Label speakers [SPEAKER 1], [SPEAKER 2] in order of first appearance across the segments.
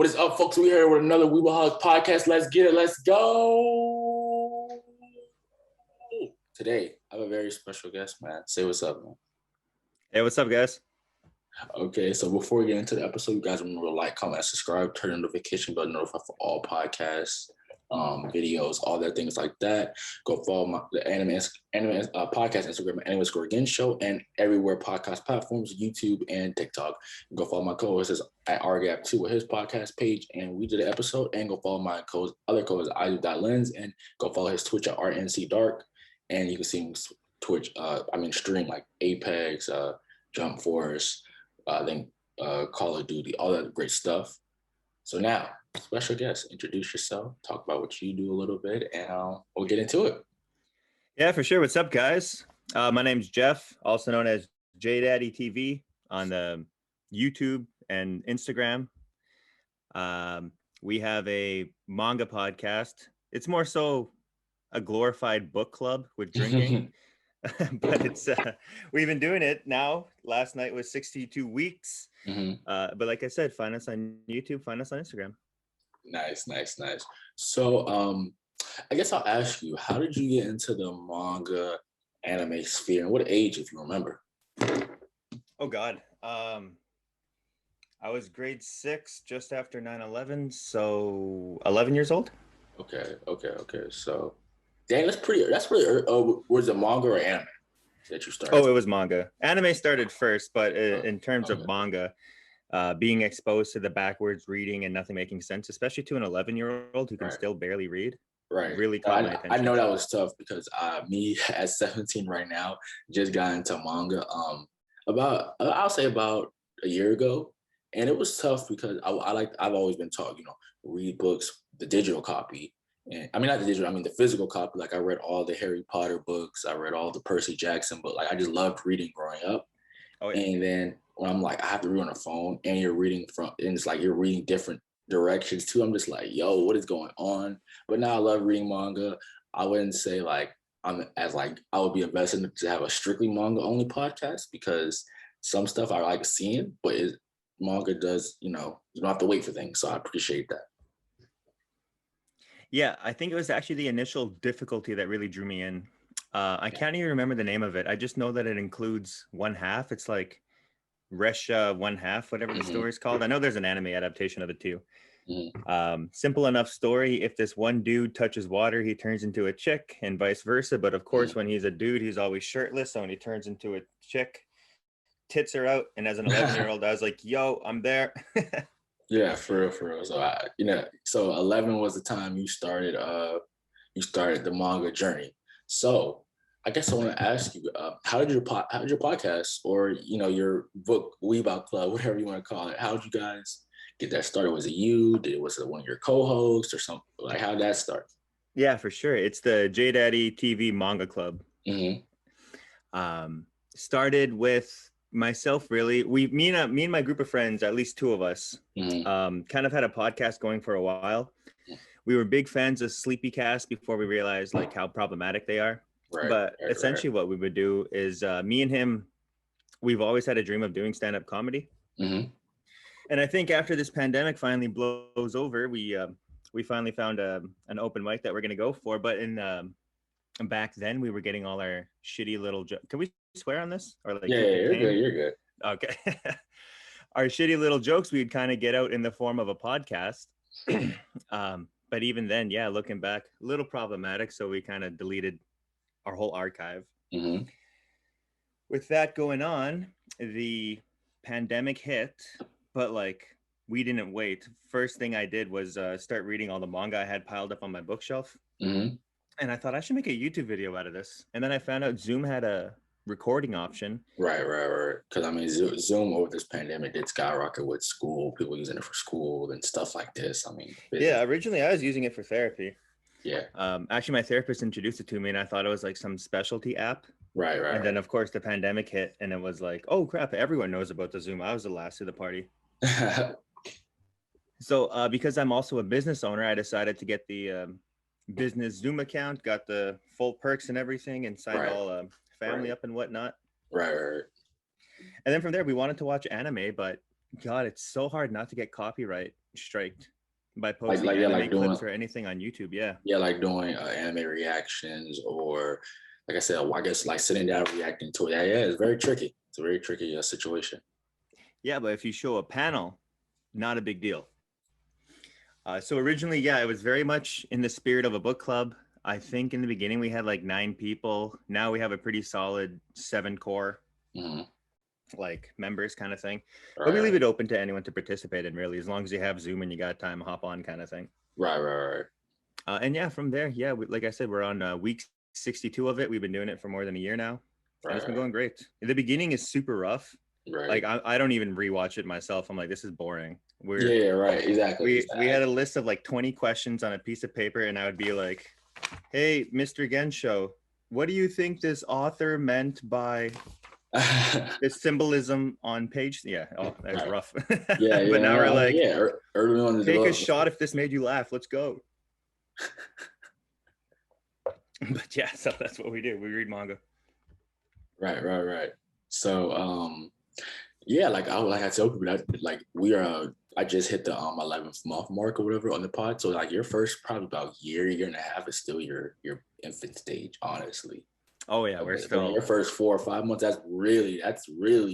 [SPEAKER 1] What is up, folks? We here with another We Will Hug podcast. Let's get it. Let's go. Today, I have a very special guest, man. Say what's up, man.
[SPEAKER 2] Hey, what's up, guys?
[SPEAKER 1] Okay, so before we get into the episode, you guys remember to like, comment, subscribe, turn the notification bell, notify for all podcasts, videos, all that things like that. Go follow the anime podcast Instagram, Anime Score Again Show, and everywhere podcast platforms, YouTube and TikTok. Go follow my co-host at RGAP2 with his podcast page, and we did an episode. And go follow my other co-host Lens, and go follow his Twitch at RNC Dark, and you can see him Twitch. Stream like Apex, Jump Force. Call of Duty, all that great stuff. So now, special guest, introduce yourself, talk about what you do a little bit, and we'll get into it.
[SPEAKER 2] Yeah, for sure. What's up, guys? My name's Jeff, also known as JDaddy TV on the YouTube and Instagram. We have a manga podcast. It's more so a glorified book club with drinking. But it's we've been doing it now. Last night was 62 weeks. But like I said, find us on YouTube, find us on Instagram.
[SPEAKER 1] Nice. So I guess I'll ask you, how did you get into the manga anime sphere, and what age, if you remember?
[SPEAKER 2] Oh God. I was grade 6 just after 9/11, so 11 years old.
[SPEAKER 1] Okay. So dang, that's pretty early. Was it manga or anime that you started?
[SPEAKER 2] Oh, it was manga. Anime started first, but in terms of manga, being exposed to the backwards reading and nothing making sense, especially to an 11-year-old who can still barely read, really caught my attention.
[SPEAKER 1] I know that was tough because me at 17 right now just got into manga I'll say about a year ago, and it was tough because I've always been taught, read books, the digital copy. And not the digital, the physical copy. Like I read all the Harry Potter books, I read all the Percy Jackson books. Like I just loved reading growing up. Oh, yeah. And then when I'm like, I have to read on a phone, and you're reading and it's like you're reading different directions too. I'm just like, yo, what is going on? But now I love reading manga. I wouldn't say like I would be invested to have a strictly manga only podcast, because some stuff I like seeing, but manga does, you don't have to wait for things. So I appreciate that.
[SPEAKER 2] Yeah, I think it was actually the initial difficulty that really drew me in. I can't even remember the name of it. I just know that it includes one half. It's like Resha one half, whatever the story is called. I know there's an anime adaptation of it too. Simple enough story. If this one dude touches water, he turns into a chick, and vice versa. But of course, when he's a dude, he's always shirtless. So when he turns into a chick, tits are out. And as an 11-year-old, I was like, yo, I'm there.
[SPEAKER 1] Yeah, for real. So so 11 was the time you started the manga journey. So I guess I want to ask you, how did your podcast, or your book Weebout Club, whatever you want to call it, how did you guys get that started? Was it you? Was it one of your co-hosts or something? Like, how did that start?
[SPEAKER 2] Yeah, for sure. It's the JDaddy TV Manga Club. Started with myself, really. Me and my group of friends, at least two of us, kind of had a podcast going for a while. We were big fans of Sleepycast before we realized like how problematic they are. Essentially what we would do is me and him, we've always had a dream of doing stand-up comedy. And I think after this pandemic finally blows over, we finally found an open mic that we're going to go for. But back then we were getting all our shitty little can we swear on this, or like
[SPEAKER 1] you're good.
[SPEAKER 2] Okay. Our shitty little jokes we'd kind of get out in the form of a podcast. But even then, looking back, a little problematic, so we kind of deleted our whole archive. With that going on, the pandemic hit, but like we didn't wait. First thing I did was start reading all the manga I had piled up on my bookshelf. And I thought I should make a YouTube video out of this. And then I found out Zoom had a recording option.
[SPEAKER 1] Right. Because Zoom over this pandemic did skyrocket with school, people using it for school and stuff like this.
[SPEAKER 2] Yeah, originally I was using it for therapy.
[SPEAKER 1] Yeah.
[SPEAKER 2] Actually, my therapist introduced it to me, and I thought it was like some specialty app.
[SPEAKER 1] Right.
[SPEAKER 2] And then, of course, the pandemic hit, and it was like, oh crap, everyone knows about the Zoom. I was the last to the party. So, because I'm also a business owner, I decided to get the business Zoom account, got the full perks and everything, and signed all family up and whatnot.
[SPEAKER 1] Right.
[SPEAKER 2] And then from there, we wanted to watch anime, but God, it's so hard not to get copyright striked by
[SPEAKER 1] Like
[SPEAKER 2] posting
[SPEAKER 1] yeah,
[SPEAKER 2] anime
[SPEAKER 1] like doing
[SPEAKER 2] clips or anything on YouTube. Yeah.
[SPEAKER 1] yeah, like doing anime reactions, or like I said, I guess like sitting down reacting to it. Yeah, yeah, it's very tricky. It's a very tricky situation.
[SPEAKER 2] Yeah, but if you show a panel, not a big deal. So originally, yeah, it was very much in the spirit of a book club. I think in the beginning we had like 9 people. Now we have a pretty solid 7 core
[SPEAKER 1] Mm-hmm.
[SPEAKER 2] like members kind of thing. But we
[SPEAKER 1] Right,
[SPEAKER 2] leave it open to anyone to participate in, really, as long as you have Zoom and you got time, hop on kind of thing.
[SPEAKER 1] right.
[SPEAKER 2] And yeah, from there, yeah, like I said, we're on week 62 of it. We've been doing it for more than a year now, and it's been going great. The beginning is super rough.
[SPEAKER 1] Right.
[SPEAKER 2] Like I don't even rewatch it myself. I'm like, this is boring.
[SPEAKER 1] Yeah, right. Exactly.
[SPEAKER 2] We had a list of like 20 questions on a piece of paper, and I would be like, hey, Mr. Gensho, what do you think this author meant by the symbolism on page? Yeah, oh, that was rough.
[SPEAKER 1] Yeah,
[SPEAKER 2] But now we're like,
[SPEAKER 1] yeah, early on
[SPEAKER 2] take a shot if this made you laugh. Let's go. But yeah, so that's what we do. We read manga.
[SPEAKER 1] Right. So yeah, like I tell people that like we are I just hit the 11th month mark or whatever on the pod. So like your first probably about year and a half is still your infant stage, honestly.
[SPEAKER 2] Oh yeah, we're still
[SPEAKER 1] your first 4 or 5 months. That's really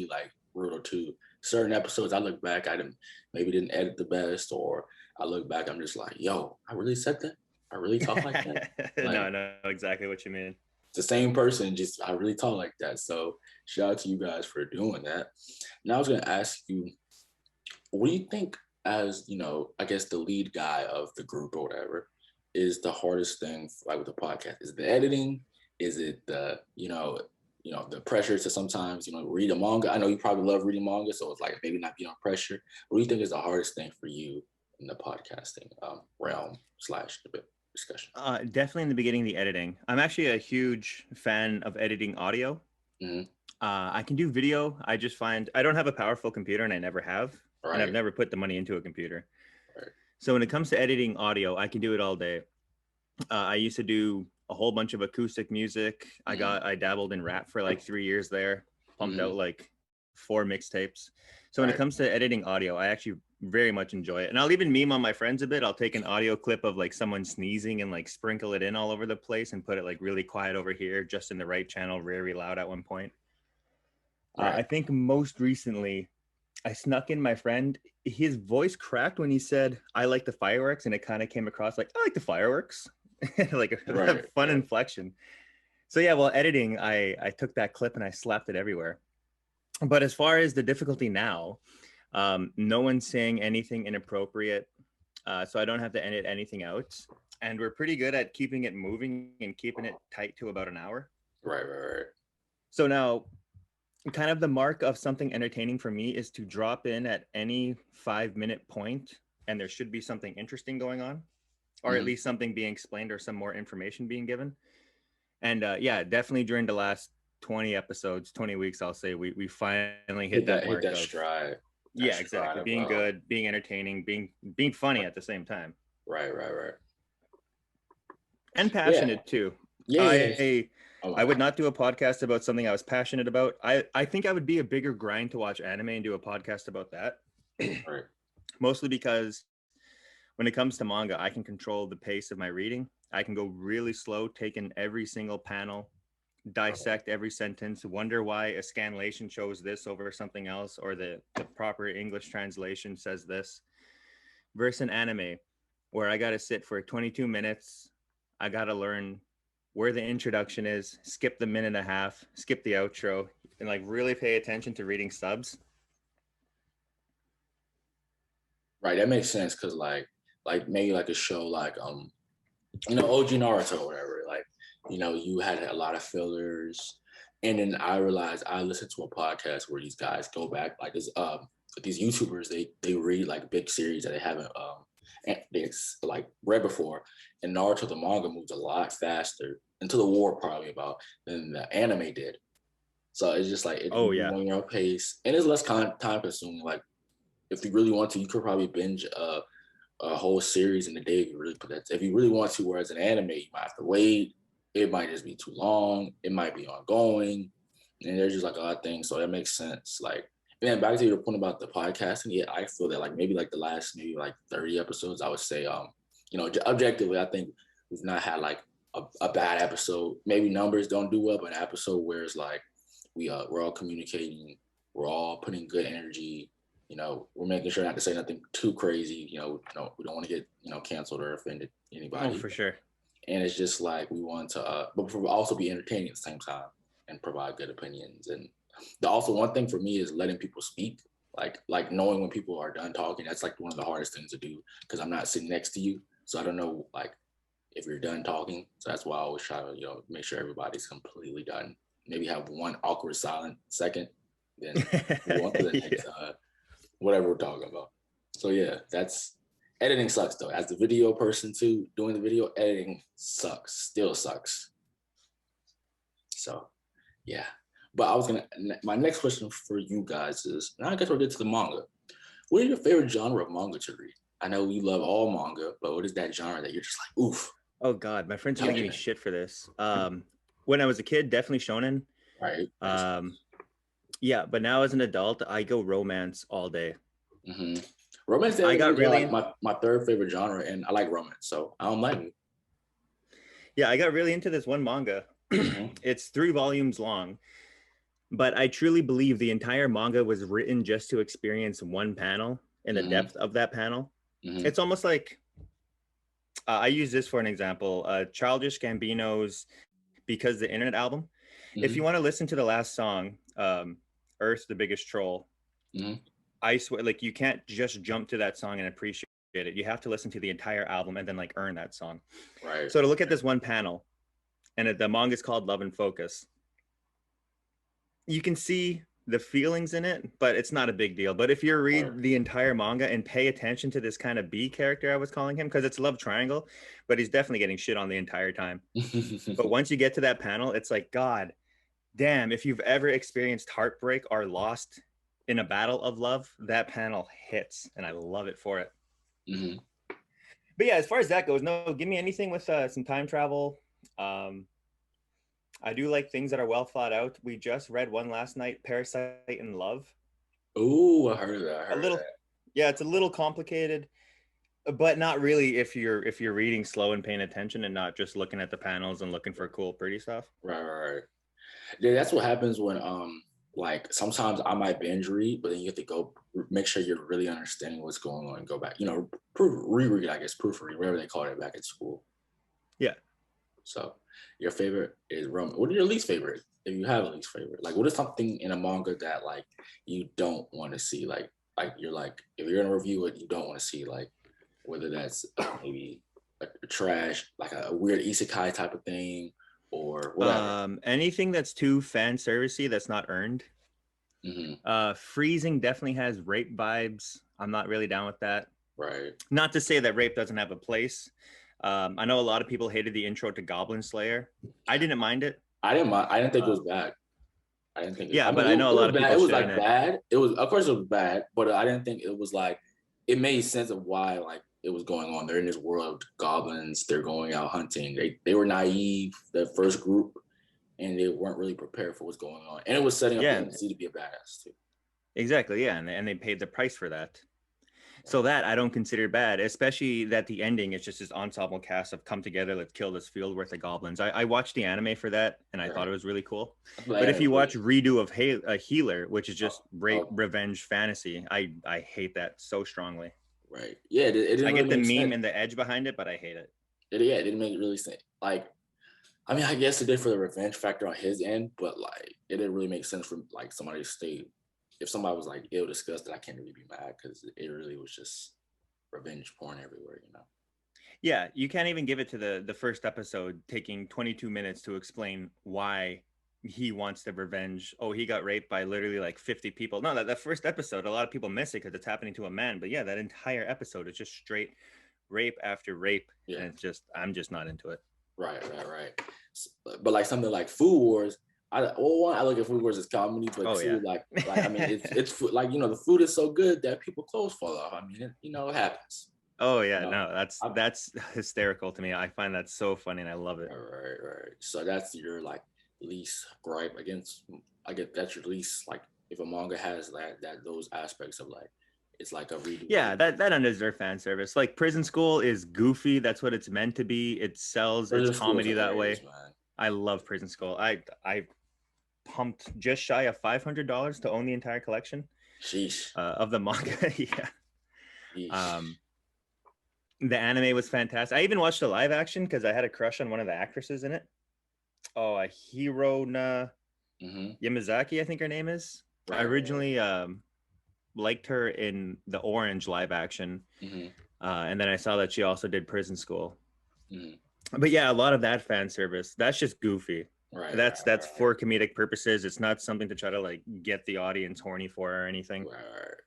[SPEAKER 1] like brutal too. Certain episodes I look back, maybe didn't edit the best, or I look back, I'm just like, yo, I really said that. I really talk like that. Like,
[SPEAKER 2] no, I know exactly what you mean.
[SPEAKER 1] It's the same person, just I really talk like that. So shout out to you guys for doing that. Now I was gonna ask you, what do you think, as I guess the lead guy of the group or whatever, is the hardest thing like with the podcast? Is it the editing? Is it the the pressure to sometimes read a manga? I know you probably love reading manga, so it's like maybe not be on pressure. What do you think is the hardest thing for you in the podcasting realm / discussion?
[SPEAKER 2] Definitely in the beginning, the editing. I'm actually a huge fan of editing audio.
[SPEAKER 1] Mm-hmm.
[SPEAKER 2] I can do video. I just find I don't have a powerful computer, and I never have.
[SPEAKER 1] Right.
[SPEAKER 2] And I've never put the money into a computer.
[SPEAKER 1] Right.
[SPEAKER 2] So when it comes to editing audio, I can do it all day. I used to do a whole bunch of acoustic music. I dabbled in rap for like 3 years there, pumped out like 4 mixtapes. So when it comes to editing audio, I actually very much enjoy it. And I'll even meme on my friends a bit. I'll take an audio clip of like someone sneezing and like sprinkle it in all over the place and put it like really quiet over here, just in the right channel, very loud at one point. I think most recently, I snuck in my friend. His voice cracked when he said, I like the fireworks. And it kind of came across like, I like the fireworks. Like a fun inflection. So yeah, while editing, I took that clip and I slapped it everywhere. But as far as the difficulty now, no one's saying anything inappropriate. So I don't have to edit anything out. And we're pretty good at keeping it moving and keeping it tight to about an hour.
[SPEAKER 1] Right.
[SPEAKER 2] So now, kind of the mark of something entertaining for me is to drop in at any 5-minute point and there should be something interesting going on, or at least something being explained or some more information being given. And yeah, definitely during the last 20 episodes, 20 weeks, I'll say we finally hit that mark.
[SPEAKER 1] Hit that stride.
[SPEAKER 2] Yeah, exactly. Being good, being entertaining, being funny at the same time.
[SPEAKER 1] Right.
[SPEAKER 2] And passionate too.
[SPEAKER 1] Yeah.
[SPEAKER 2] I would not do a podcast about something I was passionate about. I think I would be a bigger grind to watch anime and do a podcast about that.
[SPEAKER 1] Right.
[SPEAKER 2] Mostly because when it comes to manga, I can control the pace of my reading. I can go really slow, take in every single panel, dissect every sentence, wonder why a scanlation shows this over something else, or the proper English translation says this. Versus an anime, where I got to sit for 22 minutes. I got to learn where the introduction is, skip the minute and a half, skip the outro, and like really pay attention to reading subs.
[SPEAKER 1] Right, that makes sense, because like maybe like a show like OG Naruto or whatever, like you had a lot of fillers, and then I realized I listened to a podcast where these guys go back, like this these YouTubers, they read like big series that they haven't like read before, and Naruto the manga moves a lot faster into the war probably about than the anime did. So it's just like it on your own pace, and it's less time consuming. Like if you really want to, you could probably binge a whole series in a day if you really put that. If you really want to, whereas an anime, you might have to wait. It might just be too long. It might be ongoing, and there's just like a lot of things. So that makes sense. Like, And back to your point about the podcasting, yeah, I feel that like maybe like the last maybe like 30 episodes, I would say, objectively, I think we've not had like a bad episode. Maybe numbers don't do well, but an episode where it's like we're all communicating, we're all putting good energy. We're making sure not to say nothing too crazy. We don't want to get canceled or offended anybody.
[SPEAKER 2] Oh, for sure.
[SPEAKER 1] And it's just like we want to, but also be entertaining at the same time and provide good opinions. And also one thing for me is letting people speak. Like knowing when people are done talking. That's like one of the hardest things to do because I'm not sitting next to you, so I don't know like if you're done talking. So that's why I always try to make sure everybody's completely done. Maybe have one awkward silent second, then move on to the next whatever we're talking about. So yeah, that's editing sucks though. As the video person too, doing the video editing sucks, still sucks. So yeah. But my next question for you guys is, now I guess we'll get to the manga. What is your favorite genre of manga to read? I know we love all manga, but what is that genre that you're just like, oof?
[SPEAKER 2] Oh God, my friends are gonna give me shit for this. When I was a kid, definitely shonen.
[SPEAKER 1] Right.
[SPEAKER 2] Yeah, but now as an adult, I go romance all day.
[SPEAKER 1] Mm-hmm. Romance. I got really like my third favorite genre, and I like romance, so I don't like it.
[SPEAKER 2] Yeah, I got really into this one manga. Mm-hmm. It's 3 volumes long. But I truly believe the entire manga was written just to experience one panel and the depth of that panel. Mm-hmm. It's almost like, I use this for an example, Childish Gambino's Because the Internet album. Mm-hmm. If you want to listen to the last song, Earth, the Biggest Troll, I swear, like you can't just jump to that song and appreciate it. You have to listen to the entire album and then like earn that song.
[SPEAKER 1] Right.
[SPEAKER 2] So to look at this one panel, and the manga is called Love and Focus. You can see the feelings in it, but it's not a big deal. But if you read the entire manga and pay attention to this kind of B character, I was calling him, because it's love triangle, but he's definitely getting shit on the entire time. But once you get to that panel, it's like, God damn, if you've ever experienced heartbreak or lost in a battle of love, that panel hits, and I love it for it. Mm-hmm. But yeah, as far as that goes, no, give me anything with some time travel. I do like things that are well thought out. We just read one last night, Parasite in Love.
[SPEAKER 1] Oh, I heard of that.
[SPEAKER 2] Yeah, it's a little complicated, but not really if you're reading slow and paying attention and not just looking at the panels and looking for cool, pretty stuff.
[SPEAKER 1] Right. Yeah, that's what happens when like sometimes I might binge read, but then you have to go make sure you're really understanding what's going on and go back, reread, I guess, proofread, whatever they called it back at school.
[SPEAKER 2] Yeah.
[SPEAKER 1] So your favorite is romance. What are your least favorite? If you have a least favorite, like what is something in a manga that like you don't want to see? Like you're like, if you're gonna review it, you don't want to see, like whether that's maybe a trash, like a weird isekai type of thing, or whatever.
[SPEAKER 2] Anything that's too fan servicey that's not earned. Mm-hmm. Freezing definitely has rape vibes. I'm not really down with that.
[SPEAKER 1] Right.
[SPEAKER 2] Not to say that rape doesn't have a place. I know a lot of people hated the intro to Goblin Slayer. I didn't mind it.
[SPEAKER 1] I didn't mind. I didn't think it was bad. I didn't think.
[SPEAKER 2] I know a lot of people.
[SPEAKER 1] It was like bad. It was, of course, it was bad, but I didn't think it was like. It made sense of why like it was going on. They're in this world of goblins. They're going out hunting. They were naive, the first group, and they weren't really prepared for what's going on. And it was setting up NC to be a badass too.
[SPEAKER 2] Exactly. Yeah, and they paid the price for that. So that I don't consider bad, especially that the ending is just this ensemble cast of come together, let's kill this field worth of goblins. I watched the anime for that, and I thought it was really cool. But if you watch Redo of Healer, which is just revenge fantasy, I hate that so strongly.
[SPEAKER 1] Right. Yeah. It didn't
[SPEAKER 2] I
[SPEAKER 1] really
[SPEAKER 2] get the meme and the edge behind it, but I hate it.
[SPEAKER 1] It didn't make it really sense. Like, I mean, I guess it did for the revenge factor on his end, but like, it didn't really make sense for like somebody to stay. If somebody was like ill disgusted, I can't really be mad because it really was just revenge porn everywhere,
[SPEAKER 2] Yeah, you can't even give it to the first episode taking 22 minutes to explain why he wants the revenge. Oh, he got raped by literally like 50 people. No, that first episode, a lot of people miss it because it's happening to a man. But yeah, that entire episode is just straight rape after rape. Yeah. And I'm just not into it.
[SPEAKER 1] Right. But like something like Food Wars, I look at Food Wars as comedy, but like I mean, it's like the food is so good that people clothes fall off. I mean, it happens.
[SPEAKER 2] Oh yeah, no, that's hysterical to me. I find that so funny, and I love it.
[SPEAKER 1] Right. So that's your like least gripe against. I get that's your least like if a manga has that those aspects of like it's like a redo.
[SPEAKER 2] Yeah, that undeserved fan service. Like Prison School is goofy. That's what it's meant to be. It sells its comedy that way. Man. I love Prison School. I pumped just shy of $500 to own the entire collection.
[SPEAKER 1] Sheesh.
[SPEAKER 2] Of the manga. Yeah. Yeesh. The anime was fantastic. I even watched the live action because I had a crush on one of the actresses in it. Oh, Hirona Yamazaki, I think her name is. Right, I originally liked her in the Orange live action. And then I saw that she also did Prison School. But yeah, a lot of that fan service, that's just goofy. Right. That's for comedic purposes. It's not something to try to like get the audience horny for or anything. Right.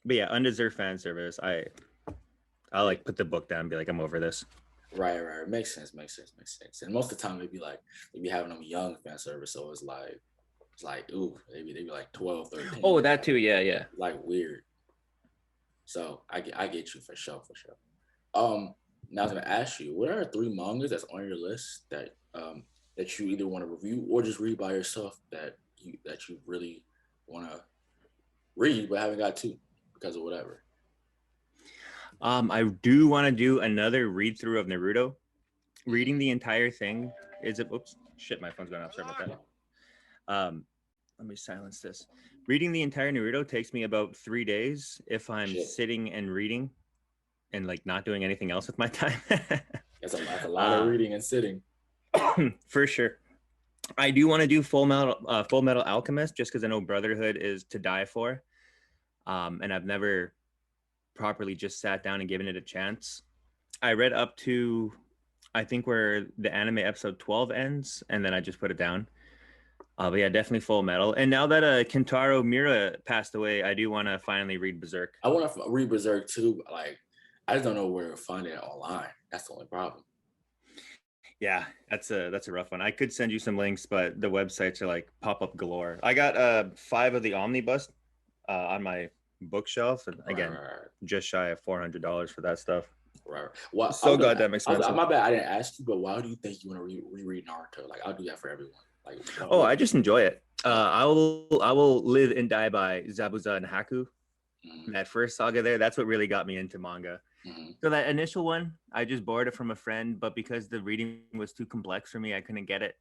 [SPEAKER 2] But yeah, undeserved fan service. I'll like put the book down and be like, I'm over this.
[SPEAKER 1] Right. Makes sense. And most of the time they be having them young fan service. So it's like, ooh, they be like 12, 13.
[SPEAKER 2] Oh, that too. Yeah.
[SPEAKER 1] Like weird. So I get you for sure. Now I was gonna ask you, what are 3 mangas that's on your list that you either want to review or just read by yourself that you really want to read but haven't got to because of whatever?
[SPEAKER 2] I do want to do another read through of Naruto. Reading the entire thing is it? Oops, shit, my phone's going off. Sorry about that. Let me silence this. Reading the entire Naruto takes me about 3 days if I'm sitting and reading and like not doing anything else with my time.
[SPEAKER 1] That's a lot of reading and sitting.
[SPEAKER 2] For sure. I do want to do Full Metal Alchemist just because I know Brotherhood is to die for. And I've never properly just sat down and given it a chance. I read up to, I think, where the anime episode 12 ends, and then I just put it down. But yeah, definitely Full Metal. And now that Kentaro Miura passed away, I do want to finally read Berserk.
[SPEAKER 1] I want to read Berserk too. Like, I just don't know where to find it online. That's the only problem.
[SPEAKER 2] Yeah, that's a rough one. I could send you some links, but the websites are like pop-up galore. I got 5 of the omnibus on my bookshelf, and again, just shy of $400 for that stuff.
[SPEAKER 1] Right. Well,
[SPEAKER 2] so goddamn expensive.
[SPEAKER 1] My bad, I didn't ask you, but why do you think you want to reread Naruto? Like, I'll do that for everyone. Like,
[SPEAKER 2] I just enjoy it. I will live and die by Zabuza and Haku. That first saga there, that's what really got me into manga. So that initial one, I just borrowed it from a friend, but because the reading was too complex for me, I couldn't get it.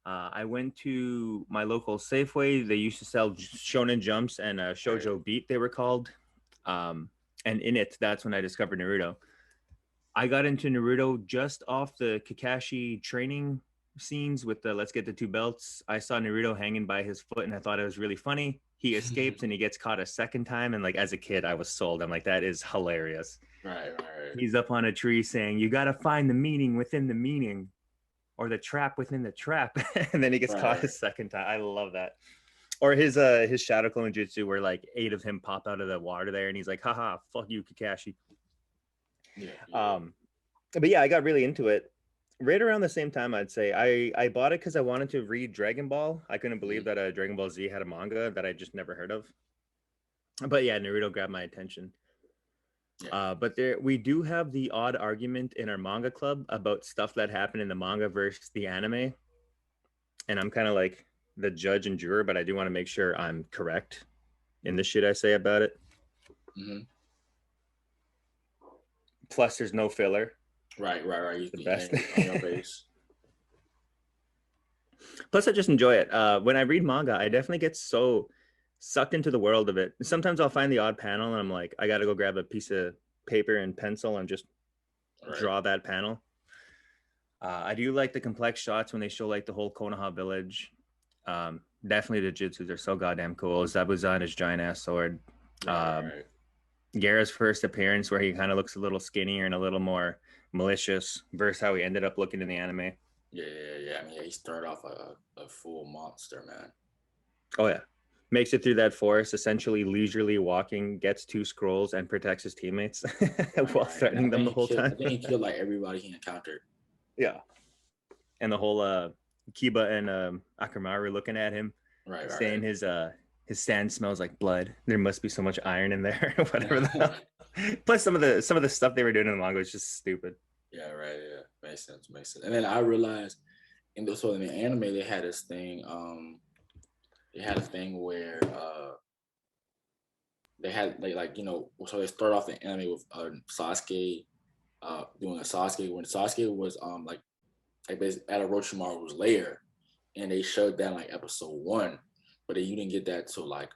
[SPEAKER 2] I went to my local Safeway. They used to sell Shonen Jumps and Shoujo Beat, they were called. And in it, that's when I discovered Naruto. I got into Naruto just off the Kakashi training scenes with the let's get the 2 belts. I saw Naruto hanging by his foot and I thought it was really funny. He escapes and he gets caught a second time. And like, as a kid, I was sold. I'm like, that is hilarious.
[SPEAKER 1] Right.
[SPEAKER 2] He's up on a tree saying, you got to find the meaning within the meaning or the trap within the trap. And then he gets caught a second time. I love that. Or his shadow clone jutsu where like 8 of him pop out of the water there. And he's like, haha, fuck you, Kakashi. Yeah. But yeah, I got really into it. Right around the same time, I'd say I bought it because I wanted to read Dragon Ball. I couldn't believe that Dragon Ball Z had a manga that I just never heard of. But yeah, Naruto grabbed my attention. Yeah. But we do have the odd argument in our manga club about stuff that happened in the manga versus the anime. And I'm kind of like the judge and juror, but I do want to make sure I'm correct in the shit I say about it. Plus, there's no filler.
[SPEAKER 1] Right. You
[SPEAKER 2] the best. On your base. Plus, I just enjoy it. When I read manga, I definitely get so sucked into the world of it. Sometimes I'll find the odd panel and I'm like, I got to go grab a piece of paper and pencil and just draw that panel. I do like the complex shots when they show like the whole Konoha village. Definitely the jutsus are so goddamn cool. Zabuza and his giant ass sword. Gaara's first appearance where he kind of looks a little skinnier and a little more malicious versus how he ended up looking in the anime.
[SPEAKER 1] Yeah. I mean, he started off a full monster, man.
[SPEAKER 2] Oh yeah, makes it through that forest, essentially leisurely walking, gets 2 scrolls, and protects his teammates while threatening them the whole time.
[SPEAKER 1] I think he killed like everybody he encountered.
[SPEAKER 2] Yeah, and the whole Kiba and Akamaru looking at him, saying his sand smells like blood. There must be so much iron in there, whatever. Plus, some of the stuff they were doing in the manga was just stupid.
[SPEAKER 1] Yeah, right. Yeah, makes sense. And then I realized in the anime they had this thing. they had a thing where they had like so they start off the anime with Sasuke doing a Sasuke when Sasuke was like basically at Orochimaru's lair, and they showed that like episode 1, but then you didn't get that till like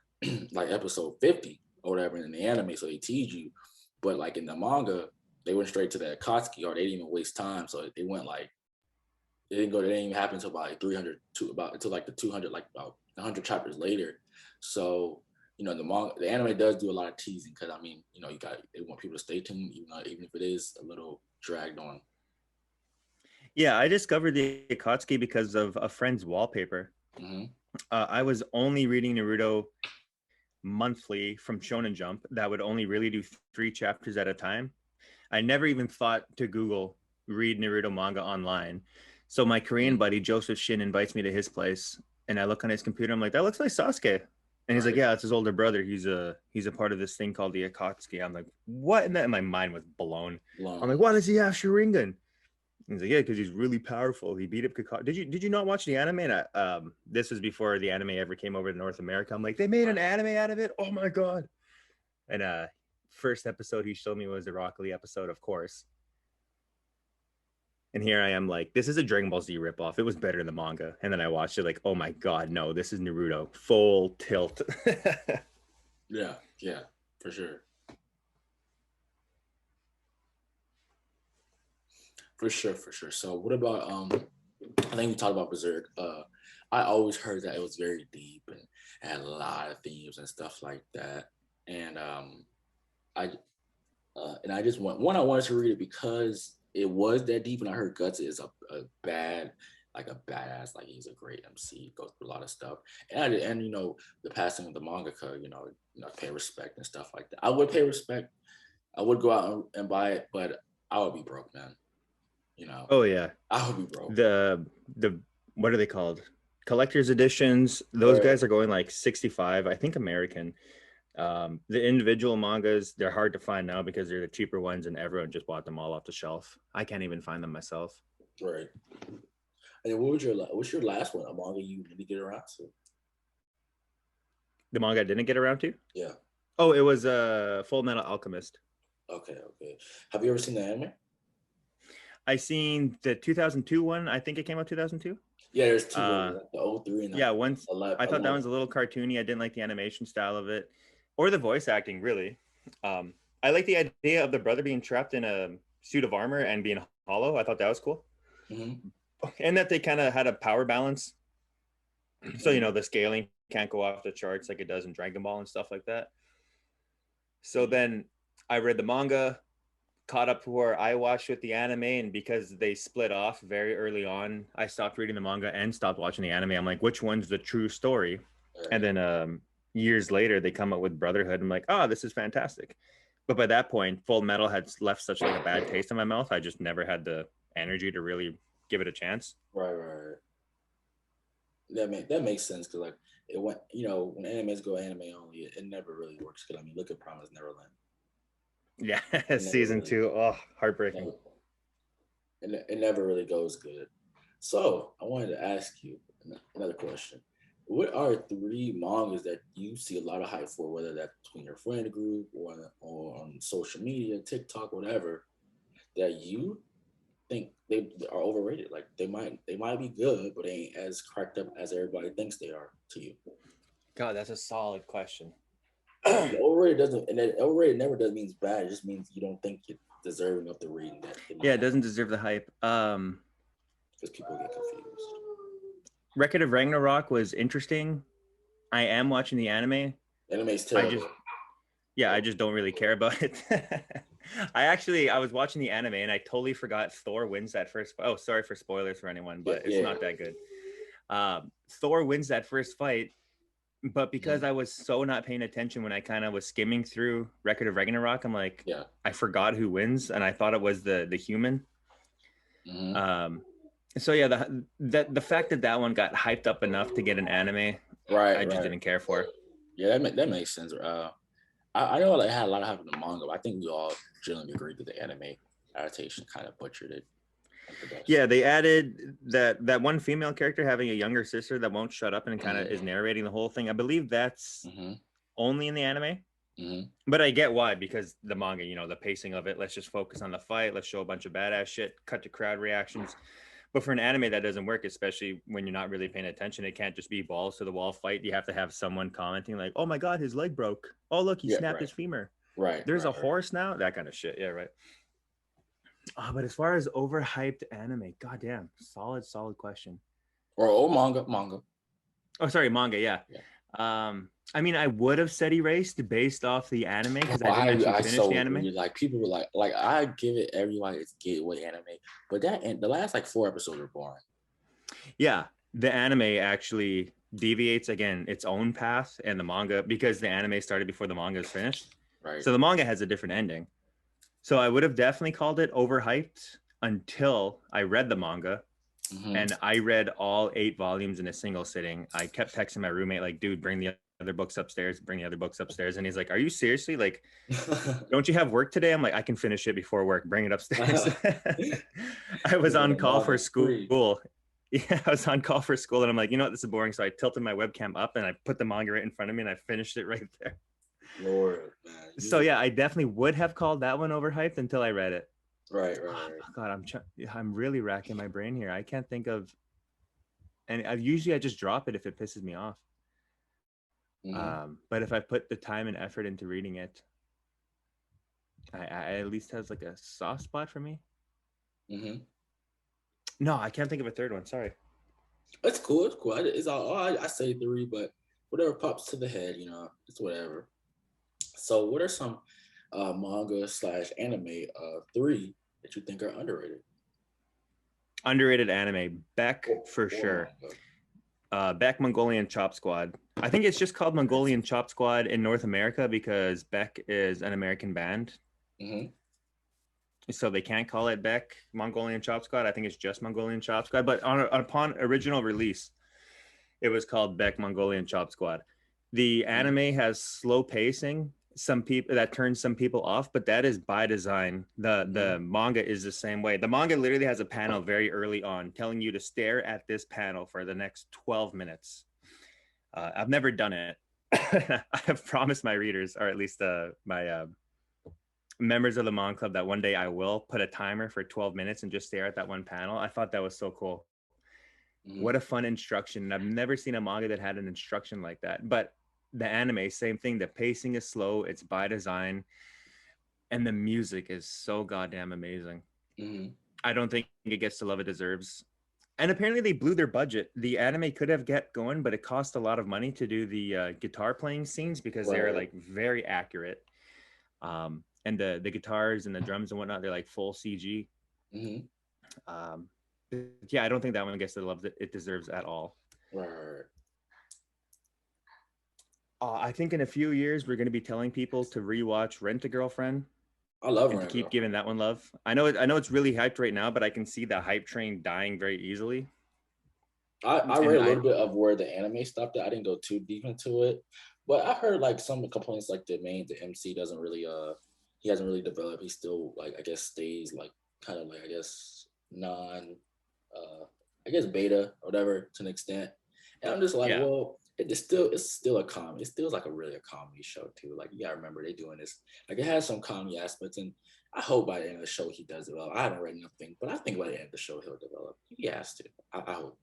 [SPEAKER 1] like episode 50 or whatever in the anime, so they tease you. But like in the manga, they went straight to the Akatsuki, or they didn't even waste time, so they went like it didn't even happen until about like 300 to about until like the 200, like about 100 chapters later. So the anime does do a lot of teasing, because I mean they want people to stay tuned, even if it is a little dragged on.
[SPEAKER 2] Yeah, I discovered the Akatsuki because of a friend's wallpaper.
[SPEAKER 1] Mm-hmm.
[SPEAKER 2] I was only reading Naruto monthly from Shonen Jump that would only really do 3 chapters at a time. I never even thought to Google read Naruto manga online. So my Korean buddy Joseph Shin invites me to his place, and I look on his computer. I'm like, that looks like Sasuke. And he's like, yeah, it's his older brother. He's a part of this thing called the Akatsuki. I'm like, what? And my mind was blown. I'm like, why does he have Sharingan? He's like, yeah, because he's really powerful. He beat up Kakashi. Did you not watch the anime? And this was before the anime ever came over to North America. I'm like, they made an anime out of it? Oh my god! And first episode he showed me was the Rock Lee episode, of course. And here I am like, this is a Dragon Ball Z ripoff. It was better than the manga. And then I watched it like, oh my god, no, this is Naruto. Full tilt.
[SPEAKER 1] Yeah, for sure. For sure. So what about I think we talked about Berserk. I always heard that it was very deep and had a lot of themes and stuff like that. And I just I wanted to read it because it was that deep, and I heard Guts is a badass, like he's a great MC, goes through a lot of stuff. And the passing of the mangaka, pay respect and stuff like that. I would pay respect. I would go out and buy it, but I would be broke, man.
[SPEAKER 2] Oh yeah,
[SPEAKER 1] I would be broke.
[SPEAKER 2] The what are they called? Collector's editions. Those guys are going like 65, I think, American. The individual mangas, they're hard to find now because they're the cheaper ones, and everyone just bought them all off the shelf. I can't even find them myself.
[SPEAKER 1] Right. And what's your last one? A manga you didn't get around to?
[SPEAKER 2] The manga I didn't get around to?
[SPEAKER 1] Yeah.
[SPEAKER 2] Oh, it was Full Metal Alchemist.
[SPEAKER 1] Okay. Have you ever seen the anime?
[SPEAKER 2] I seen the 2002 one. I think it came out 2002.
[SPEAKER 1] Yeah, there's 2. The 03 and the
[SPEAKER 2] once 11. I thought that one's a little cartoony. I didn't like the animation style of it, or the voice acting, really. I like the idea of the brother being trapped in a suit of armor and being hollow. I thought that was cool. Mm-hmm. And that they kind of had a power balance. So, the scaling can't go off the charts like it does in Dragon Ball and stuff like that. So then I read the manga, caught up to where I watched with the anime, and because they split off very early on, I stopped reading the manga and stopped watching the anime. I'm like, which one's the true story? And then years later, they come up with Brotherhood. I'm like, oh, this is fantastic. But by that point, Full Metal had left such like a bad taste in my mouth. I just never had the energy to really give it a chance.
[SPEAKER 1] Right. That makes sense, because like it went, when animes go anime only, it never really works. Because I mean, look at Promise Neverland.
[SPEAKER 2] Yeah, season 2. Oh, heartbreaking.
[SPEAKER 1] It never really goes good. So I wanted to ask you another question. What are 3 mangas that you see a lot of hype for, whether that's between your friend group or on social media, TikTok, whatever, that you think they are overrated? Like they might be good, but they ain't as cracked up as everybody thinks they are to you.
[SPEAKER 2] God, that's a solid question.
[SPEAKER 1] Overrated never does means bad. It just means you don't think you're deserving of the rating.
[SPEAKER 2] Yeah, it doesn't deserve the hype.
[SPEAKER 1] Because people get confused.
[SPEAKER 2] Record of Ragnarok was interesting. I am watching the anime.
[SPEAKER 1] Anime's terrible.
[SPEAKER 2] I just don't really care about it. I was watching the anime and I totally forgot Thor wins that first. Oh, sorry for spoilers for anyone, but it's not that good. Thor wins that first fight. But because I was so not paying attention when I kind of was skimming through Record of Ragnarok, I'm like, I forgot who wins, and I thought it was the human. Mm-hmm. So yeah, the fact that one got hyped up enough to get an anime, I just didn't care for.
[SPEAKER 1] Yeah, that makes sense. I know it had a lot of hype in the manga, but I think we all generally agreed that the anime adaptation kind of butchered it.
[SPEAKER 2] Yeah, they added that one female character having a younger sister that won't shut up and kind of is narrating the whole thing. I believe that's only in the anime. But I get why, because the manga, you know, the pacing of it, let's just focus on the fight, let's show a bunch of badass shit, cut to crowd reactions. But for an anime, that doesn't work, especially when you're not really paying attention. It can't just be balls to the wall fight. You have to have someone commenting like, oh my god, his leg broke, oh look, he snapped his femur, there's a horse now, that kind of shit. Yeah, right. But as far as overhyped anime, goddamn, solid question.
[SPEAKER 1] Or manga.
[SPEAKER 2] Oh, sorry, manga. Yeah. I mean, I would have said Erased based off the anime because I didn't actually finish the anime.
[SPEAKER 1] Agree. Like people were like I give it everyone it's gateway anime, but the last like 4 episodes were boring.
[SPEAKER 2] Yeah, the anime actually deviates again its own path, and the manga, because the anime started before the manga is finished.
[SPEAKER 1] Right.
[SPEAKER 2] So the manga has a different ending. So I would have definitely called it overhyped until I read the manga. And I read all 8 volumes in a single sitting. I kept texting my roommate, like, dude, bring the other books upstairs, And he's like, are you seriously? Like, don't you have work today? I'm like, I can finish it before work. Bring it upstairs. I was on call for school. Yeah, I was on call for school. And I'm like, you know what? This is boring. So I tilted my webcam up and I put the manga right in front of me and I finished it right there.
[SPEAKER 1] Lord, man.
[SPEAKER 2] So yeah, I definitely would have called that one overhyped until I read it.
[SPEAKER 1] Right.
[SPEAKER 2] Oh, God, I'm really racking my brain here. I can't think of, and I just drop it if it pisses me off. But if I put the time and effort into reading it, I at least has like a soft spot for me. No, I can't think of a third one. Sorry.
[SPEAKER 1] It's cool. It's all I say 3, but whatever pops to the head, you know, it's whatever. So, what are some manga / anime 3 that you think are underrated?
[SPEAKER 2] Underrated anime, Beck for sure. Beck Mongolian Chop Squad. I think it's just called Mongolian Chop Squad in North America because Beck is an American band. So they can't call it Beck Mongolian Chop Squad. I think it's just Mongolian Chop Squad. But upon original release, it was called Beck Mongolian Chop Squad. The anime has slow pacing. Some people that turns some people off, but that is by design. The manga is the same way. The manga literally has a panel very early on telling you to stare at this panel for the next 12 minutes. I've never done it. I have promised my readers, or at least my members of the Manga Club, that one day I will put a timer for 12 minutes and just stare at that one panel. I thought that was so cool. What a fun instruction. I've never seen a manga that had an instruction like that. But the anime, same thing. The pacing is slow. It's by design. And the music is so goddamn amazing. I don't think it gets the love it deserves. And apparently they blew their budget. The anime could have kept going, but it cost a lot of money to do the guitar playing scenes because they're like very accurate. And the guitars and the drums and whatnot, they're like full CG. Yeah, I don't think that one gets the love that it deserves at all. I think in a few years we're going to be telling people to rewatch Rent a Girlfriend.
[SPEAKER 1] I love
[SPEAKER 2] Rent. To keep giving that one love. I know it's really hyped right now, but I can see the hype train dying very easily.
[SPEAKER 1] I read a little bit of where the anime stopped at. I didn't go too deep into it, but I heard like some complaints like the MC doesn't really he hasn't really developed. He still like I guess stays like kind of like I guess non I guess beta or whatever to an extent. And I'm just like, well, it's still a comedy. It still like a comedy show too. Like you gotta remember they're doing this. Like it has some comedy aspects, and I hope by the end of the show he does develop. I haven't read nothing, but I think by the end of the show he'll develop. He has to. I hope.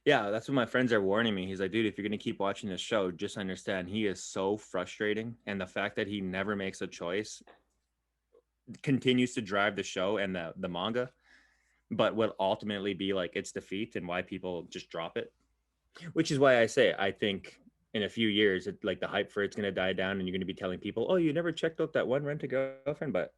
[SPEAKER 2] Yeah, that's what my friends are warning me. He's like, dude, if you're gonna keep watching this show, just understand he is so frustrating, and the fact that he never makes a choice continues to drive the show and the manga, but will ultimately be like its defeat and why people just drop it. Which is why I say I think in a few years, like the hype for it's going to die down, and you're going to be telling people, "Oh, you never checked out that one Rent a Girlfriend." But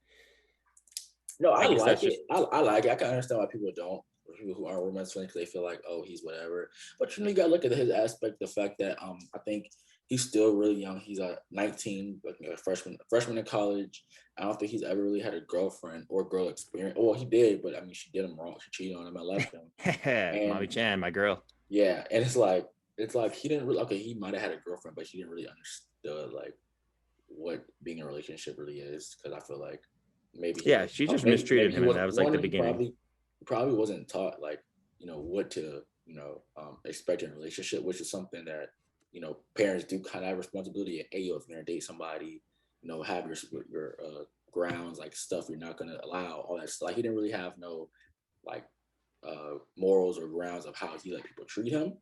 [SPEAKER 1] no, I like it. I like it. I can understand why people don't. People who aren't romance fans, they feel like, "Oh, he's whatever." But you got to look at his aspect. The fact that I think he's still really young. He's 19, like a freshman in college. I don't think he's ever really had a girlfriend or girl experience. Well, he did, but I mean, she did him wrong. She cheated on him. I left him.
[SPEAKER 2] Mommy Chan, my girl.
[SPEAKER 1] Yeah, and it's like he didn't really he might have had a girlfriend, but she didn't really understood like what being in a relationship really is. Because I feel like maybe
[SPEAKER 2] she just mistreated him, and that was like the beginning.
[SPEAKER 1] probably wasn't taught like, what to, expect in a relationship, which is something that, parents do kind of have responsibility. Hey, yo, if you're gonna date somebody, have your grounds, like stuff you're not gonna allow, all that stuff. Like he didn't really have no like morals or grounds of how he let people treat him.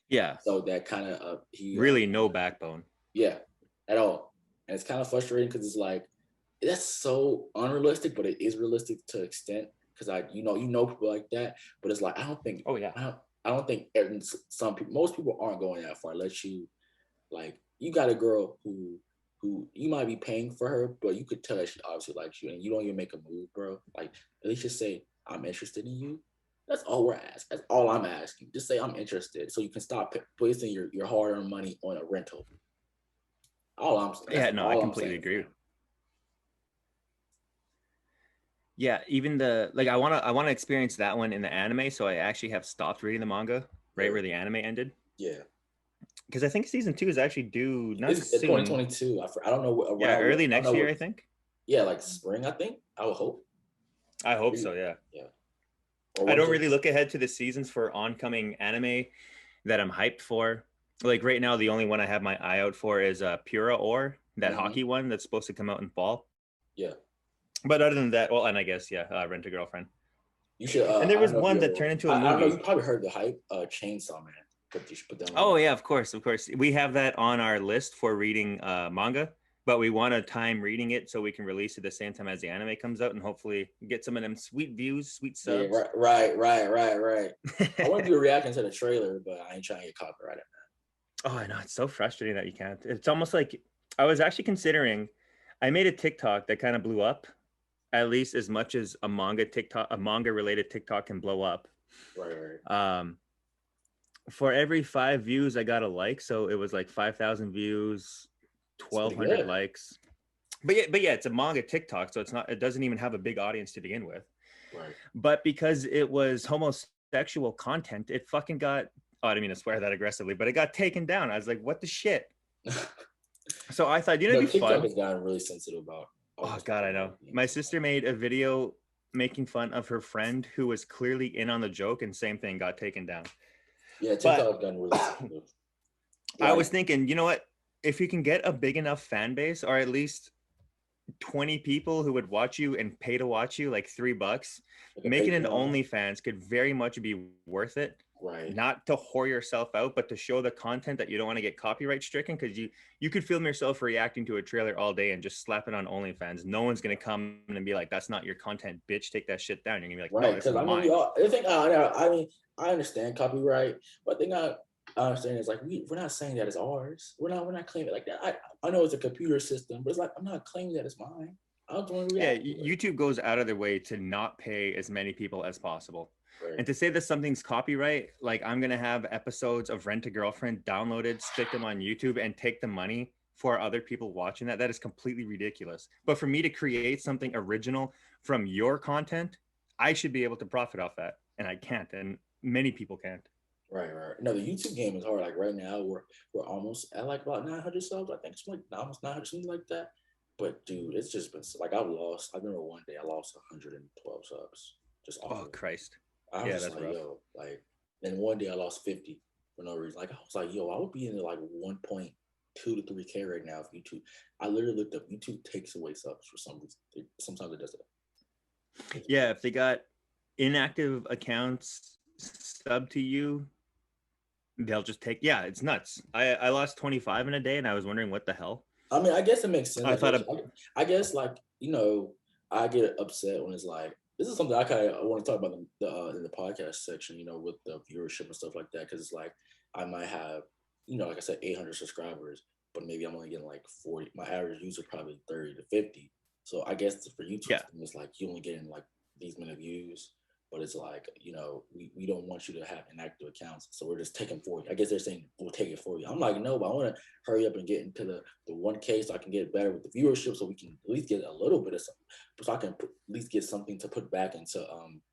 [SPEAKER 2] Yeah.
[SPEAKER 1] So that kind of he
[SPEAKER 2] really no backbone.
[SPEAKER 1] Yeah, at all. And it's kind of frustrating because it's like that's so unrealistic, but it is realistic to an extent because people like that. But it's like I don't think.
[SPEAKER 2] Oh yeah.
[SPEAKER 1] I don't think most people aren't going that far. Let you like you got a girl who you might be paying for her, but you could tell that she obviously likes you, and you don't even make a move, bro. Like at least just say I'm interested in you. That's all we're asking. That's all I'm asking. Just say I'm interested, so you can stop wasting your hard-earned money on a rental. All I'm saying.
[SPEAKER 2] Yeah, no, I completely agree. Yeah, even I want to experience that one in the anime, so I actually have stopped reading the manga right where the anime ended.
[SPEAKER 1] Yeah.
[SPEAKER 2] Because I think season 2 is actually due not
[SPEAKER 1] it's
[SPEAKER 2] soon.
[SPEAKER 1] 2022. I don't know what.
[SPEAKER 2] Early next year, I think.
[SPEAKER 1] Yeah, like spring. I think. I would hope.
[SPEAKER 2] I hope so. Yeah.
[SPEAKER 1] Yeah.
[SPEAKER 2] I don't really look ahead to the seasons for oncoming anime that I'm hyped for. Like right now, the only one I have my eye out for is Pura Or, that hockey one that's supposed to come out in fall.
[SPEAKER 1] Yeah.
[SPEAKER 2] But other than that, well, and I guess Rent a Girlfriend.
[SPEAKER 1] You should.
[SPEAKER 2] And there was one that turned into a movie.
[SPEAKER 1] I know you probably heard the hype. Chainsaw Man. But you should put that on.
[SPEAKER 2] Oh yeah, of course. We have that on our list for reading manga, but we want to time reading it so we can release it the same time as the anime comes out and hopefully get some of them sweet views, sweet subs.
[SPEAKER 1] Yeah, right. I want to do a reaction to the trailer, but I ain't trying to get copyrighted.
[SPEAKER 2] Oh, I know. It's so frustrating that you can't. It's almost like I was actually considering. I made a TikTok that kind of blew up, at least as much as a manga related TikTok can blow up.
[SPEAKER 1] Right.
[SPEAKER 2] For every 5 views, I got a like, so it was like 5,000 views, 1,200 likes. But yeah, it's a manga TikTok, so it doesn't even have a big audience to begin with.
[SPEAKER 1] Right.
[SPEAKER 2] But because it was homosexual content, it fucking got. Oh, I didn't mean to swear that aggressively, but it got taken down. I was like, what the shit? So I thought, it'd be
[SPEAKER 1] TikTok
[SPEAKER 2] fun.
[SPEAKER 1] has gotten really sensitive about.
[SPEAKER 2] Oh God, I know. My sister made a video making fun of her friend who was clearly in on the joke, and same thing, got taken down.
[SPEAKER 1] Yeah, TikTok has gotten really sensitive.
[SPEAKER 2] I was thinking, you know what? If you can get a big enough fan base, or at least 20 people who would watch you and pay to watch you, like $3, making an OnlyFans could very much be worth it.
[SPEAKER 1] Right.
[SPEAKER 2] Not to whore yourself out, but to show the content that you don't want to get copyright stricken, because you could film yourself reacting to a trailer all day and just slap it on OnlyFans. No one's gonna come and be like, "That's not your content, bitch. Take that shit down." You're gonna be like,
[SPEAKER 1] right?
[SPEAKER 2] Because
[SPEAKER 1] I understand copyright, but the thing I understand is like we're not saying that it's ours. We're not claiming it like that. I know it's a computer system, but it's like I'm not claiming that it's mine. I don't want to react.
[SPEAKER 2] Yeah, YouTube goes out of their way to not pay as many people as possible. Right. And to say that something's copyright, like I'm going to have episodes of Rent a Girlfriend downloaded, stick them on YouTube and take the money for other people watching that is completely ridiculous. But for me to create something original from your content, I should be able to profit off that. And I can't. And many people can't.
[SPEAKER 1] Right. No, the YouTube game is hard. Like right now, we're almost at like about 900 subs. I think it's like almost 900, something like that. But dude, it's just been like I remember one day I lost 112 subs. Just
[SPEAKER 2] oh Christ.
[SPEAKER 1] I was just like, rough. Yo, like, then one day I lost 50 for no reason. Like, I was like, yo, I would be in like 1.2 to 3K right now if YouTube. I literally looked up, YouTube takes away subs for some reason. Sometimes it does that.
[SPEAKER 2] Yeah, if they got inactive accounts sub to you, they'll just take. Yeah, it's nuts. I lost 25 in a day, and I was wondering what the hell.
[SPEAKER 1] I mean, I guess it makes sense.
[SPEAKER 2] I
[SPEAKER 1] guess like I get upset when it's like. This is something I want to talk about in the podcast section, with the viewership and stuff like that. Because it's like I might have, like I said, 800 subscribers, but maybe I'm only getting like 40. My average user probably 30 to 50. So I guess for YouTube, it's like you only getting like these many views, but it's like we don't want you to have inactive accounts, so we're just taking for you. I guess they're saying we'll take it for you. I'm like, no, but I want to hurry up and get into the 1K so I can get better with the viewership, so we can at least get a little bit of something, so I can at least get something to put back into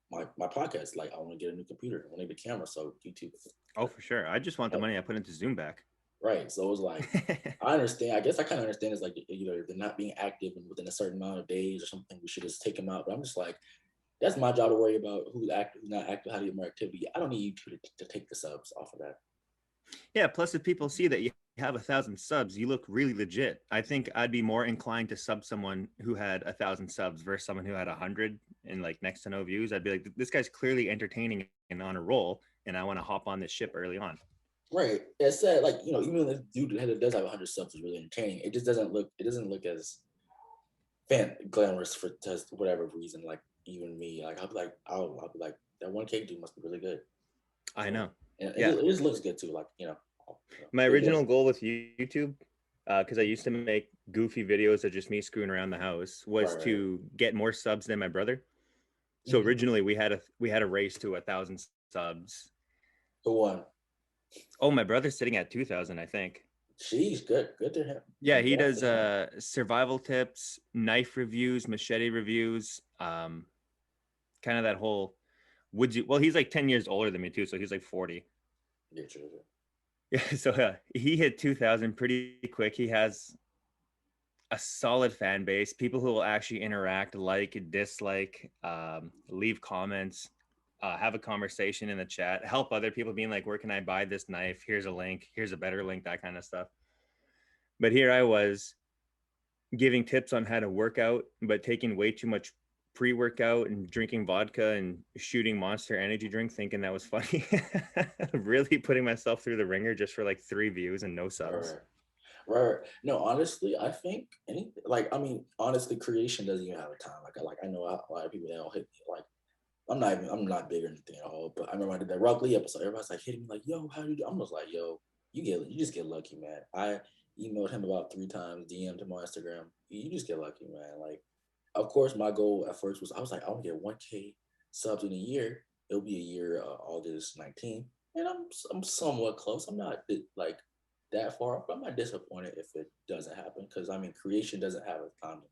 [SPEAKER 1] my podcast. Like I want to get a new computer, I want to get a camera, so YouTube.
[SPEAKER 2] Oh, for sure. I just want the money I put into Zoom back.
[SPEAKER 1] Right. So it was like I understand. I guess I kind of understand. It's like if they're not being active and within a certain amount of days or something, we should just take them out. But I'm just like. That's my job to worry about who's active, who's not active, how to get more activity. I don't need you to take the subs off of that.
[SPEAKER 2] Yeah. Plus, if people see that you have 1,000 subs, you look really legit. I think I'd be more inclined to sub someone who had 1,000 subs versus someone who had 100 and like next to no views. I'd be like, this guy's clearly entertaining and on a roll, and I want to hop on this ship early on.
[SPEAKER 1] Right. It's sad, like, you know, even though the dude that does have 100 subs is really entertaining, it just doesn't look as glamorous for just whatever reason. Like even me, like I'll be like that 1K dude must be really good.
[SPEAKER 2] I know.
[SPEAKER 1] And
[SPEAKER 2] yeah.
[SPEAKER 1] it just looks good too. Like, you know.
[SPEAKER 2] My original goal with YouTube, because I used to make goofy videos of just me screwing around the house, was to get more subs than my brother. So originally we had a race to 1,000 subs.
[SPEAKER 1] Who won?
[SPEAKER 2] Oh, my brother's sitting at 2,000, I think.
[SPEAKER 1] Jeez, good to him.
[SPEAKER 2] Yeah, he does survival tips, knife reviews, machete reviews, kind of that whole. Well, he's like 10 years older than me too, so he's like 40.
[SPEAKER 1] Yeah, true.
[SPEAKER 2] Yeah, so he hit 2,000 pretty quick. He has a solid fan base, people who will actually interact, like, dislike, leave comments, have a conversation in the chat, help other people, being like, where can I buy this knife? Here's a link. Here's a better link, that kind of stuff. But here I was giving tips on how to work out, but taking way too much pre-workout and drinking vodka and shooting Monster Energy drink, thinking that was funny. Really putting myself through the ringer just for like 3 views and no subs.
[SPEAKER 1] Right. No, honestly, I think honestly, creation doesn't even have a time. I know a lot of people that don't hit me. Like, I'm not big or anything at all. But I remember I did that Rock Lee episode. Everybody's like hitting me like, yo, how do you do? I'm just like, yo, you just get lucky, man. I emailed him about 3 times, DM'd him on Instagram. You just get lucky, man. Like, of course, my goal at first was I was like, I want to get 1K subs in a year. It'll be a year, August 19th, and I'm somewhat close. I'm not like that far, but I'm not disappointed if it doesn't happen, because I mean, creation doesn't have a time.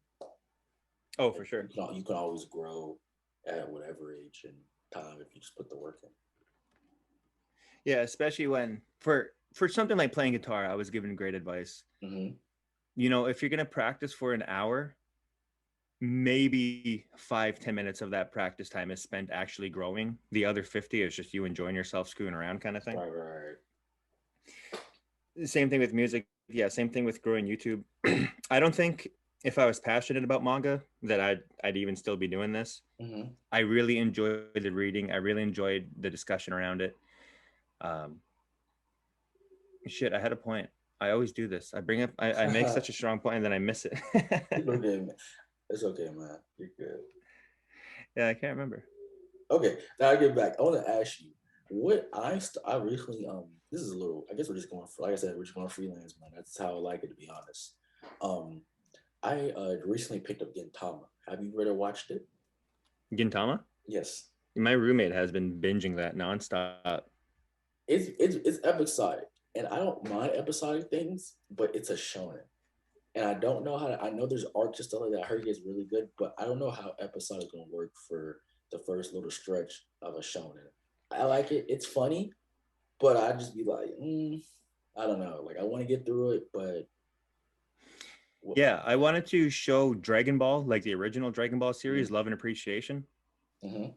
[SPEAKER 2] Oh, for sure.
[SPEAKER 1] You can always grow at whatever age and time if you just put the work in.
[SPEAKER 2] Yeah, especially when for something like playing guitar, I was given great advice.
[SPEAKER 1] Mm-hmm.
[SPEAKER 2] You know, if you're gonna practice for an hour, maybe 5-10 minutes of that practice time is spent actually growing. The other 50 is just you enjoying yourself, screwing around, kind of thing.
[SPEAKER 1] Right.
[SPEAKER 2] Same thing with music. Yeah, same thing with growing YouTube. I don't think if I was passionate about manga that I'd even still be doing this.
[SPEAKER 1] Mm-hmm.
[SPEAKER 2] I really enjoyed the reading. I really enjoyed the discussion around it. Shit, I had a point. I always do this. I make such a strong point and then I miss it.
[SPEAKER 1] It's okay, man. You're good.
[SPEAKER 2] Yeah, I can't remember.
[SPEAKER 1] Okay, now I get back. I want to ask you what I recently this is a little, I guess we're just going for, like I said, we're just going freelance, man. That's how I like it, to be honest. I recently picked up Gintama. Have you read or watched it?
[SPEAKER 2] Gintama?
[SPEAKER 1] Yes.
[SPEAKER 2] My roommate has been binging that nonstop.
[SPEAKER 1] It's episodic, and I don't mind episodic things, but it's a shonen. And I don't know I know there's arcs and stuff like that. I heard it's really good, but I don't know how episode is going to work for the first little stretch of a shonen. I like it. It's funny, but I just be like, I don't know. Like, I want to get through it, but.
[SPEAKER 2] Yeah, I wanted to show Dragon Ball, like the original Dragon Ball series, Love and Appreciation.
[SPEAKER 1] Mm-hmm.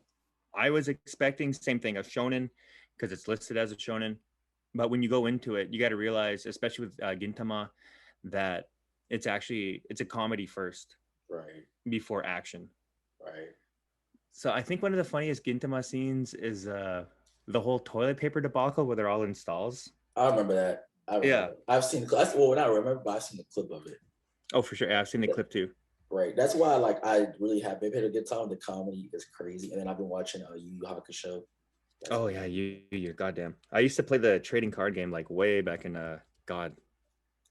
[SPEAKER 2] I was expecting same thing, a shonen, because it's listed as a shonen. But when you go into it, you got to realize, especially with Gintama, that it's a comedy first,
[SPEAKER 1] right,
[SPEAKER 2] before action,
[SPEAKER 1] right.
[SPEAKER 2] So I think one of the funniest Gintama scenes is the whole toilet paper debacle where they're all in stalls.
[SPEAKER 1] I remember that. I've seen not remember, but I've seen the clip of it.
[SPEAKER 2] Oh, for sure. Yeah, I've seen the clip too.
[SPEAKER 1] Right. That's why I really have been able to get time. The comedy is crazy, and then I've been watching Yu Yu Hakusho.
[SPEAKER 2] Oh yeah, you're goddamn. I used to play the trading card game like way back in God.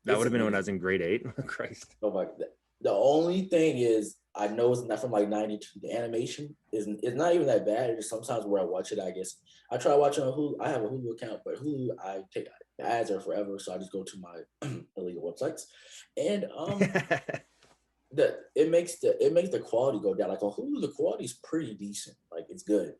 [SPEAKER 2] That would have been when I was in grade 8. Christ.
[SPEAKER 1] Oh my! The only thing is, I know it's not from like 92. The animation is not even that bad. It's just sometimes where I watch it, I guess I try watching on Hulu. I have a Hulu account, but Hulu, I take the ads are forever, so I just go to my illegal websites, and it makes the quality go down. Like on Hulu, the quality is pretty decent. Like, it's good.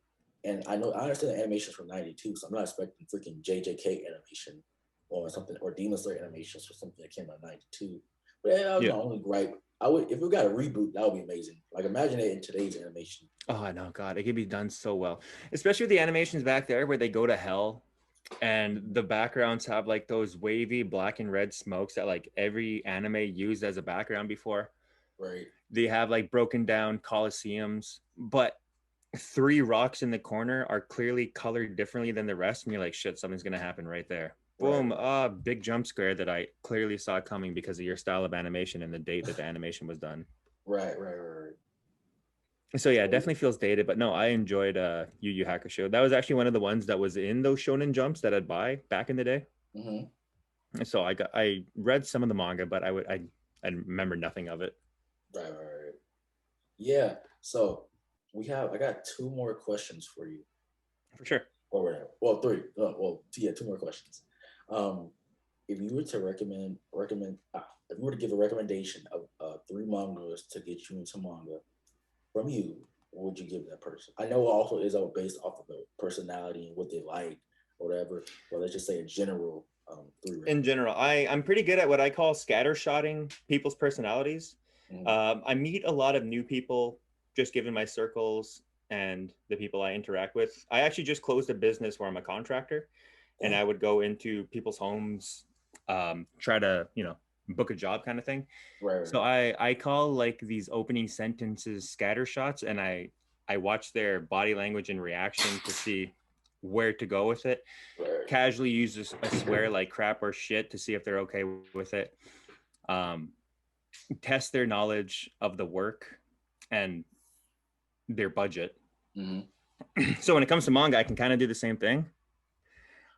[SPEAKER 1] And I understand the animation is from 92, so I'm not expecting freaking JJK animation or something, or Demon Slayer animations or something that came out in 92. But that was my only gripe. I would, if we got a reboot, that would be amazing. Like imagine it in today's animation.
[SPEAKER 2] Oh, I know, God, it could be done so well, especially with the animations back there where they go to hell and the backgrounds have like those wavy black and red smokes that like every anime used as a background before.
[SPEAKER 1] Right.
[SPEAKER 2] They have like broken down coliseums, but three rocks in the corner are clearly colored differently than the rest, and you're like, shit, something's gonna happen right there. Boom.
[SPEAKER 1] Right.
[SPEAKER 2] Big jump scare that I clearly saw coming because of your style of animation and the date that the animation was done.
[SPEAKER 1] Right.
[SPEAKER 2] So yeah, it definitely feels dated, but no, I enjoyed Yu Yu Hakusho. That was actually one of the ones that was in those Shonen Jumps that I'd buy back in the day.
[SPEAKER 1] Mm-hmm.
[SPEAKER 2] So I read some of the manga, but I remember nothing of it.
[SPEAKER 1] Right. Yeah. So I got two more questions for you.
[SPEAKER 2] For sure.
[SPEAKER 1] Or whatever. Well, three. Two more questions. If you were to if you were to give a recommendation of three mangas to get you into manga from you, what would you give that person? I know also is all based off of the personality and what they like or whatever, but let's just say in general, three.
[SPEAKER 2] In general, I'm pretty good at what I call scattershotting people's personalities.
[SPEAKER 1] Mm-hmm.
[SPEAKER 2] I meet a lot of new people just given my circles and the people I interact with. I actually just closed a business where I'm a contractor, and I would go into people's homes, try to, book a job kind of thing.
[SPEAKER 1] Right.
[SPEAKER 2] So I call like these opening sentences scatter shots, and I watch their body language and reaction to see where to go with it.
[SPEAKER 1] Right.
[SPEAKER 2] Casually use a swear like crap or shit to see if they're okay with it. Test their knowledge of the work and their budget.
[SPEAKER 1] Mm-hmm.
[SPEAKER 2] So when it comes to manga, I can kind of do the same thing.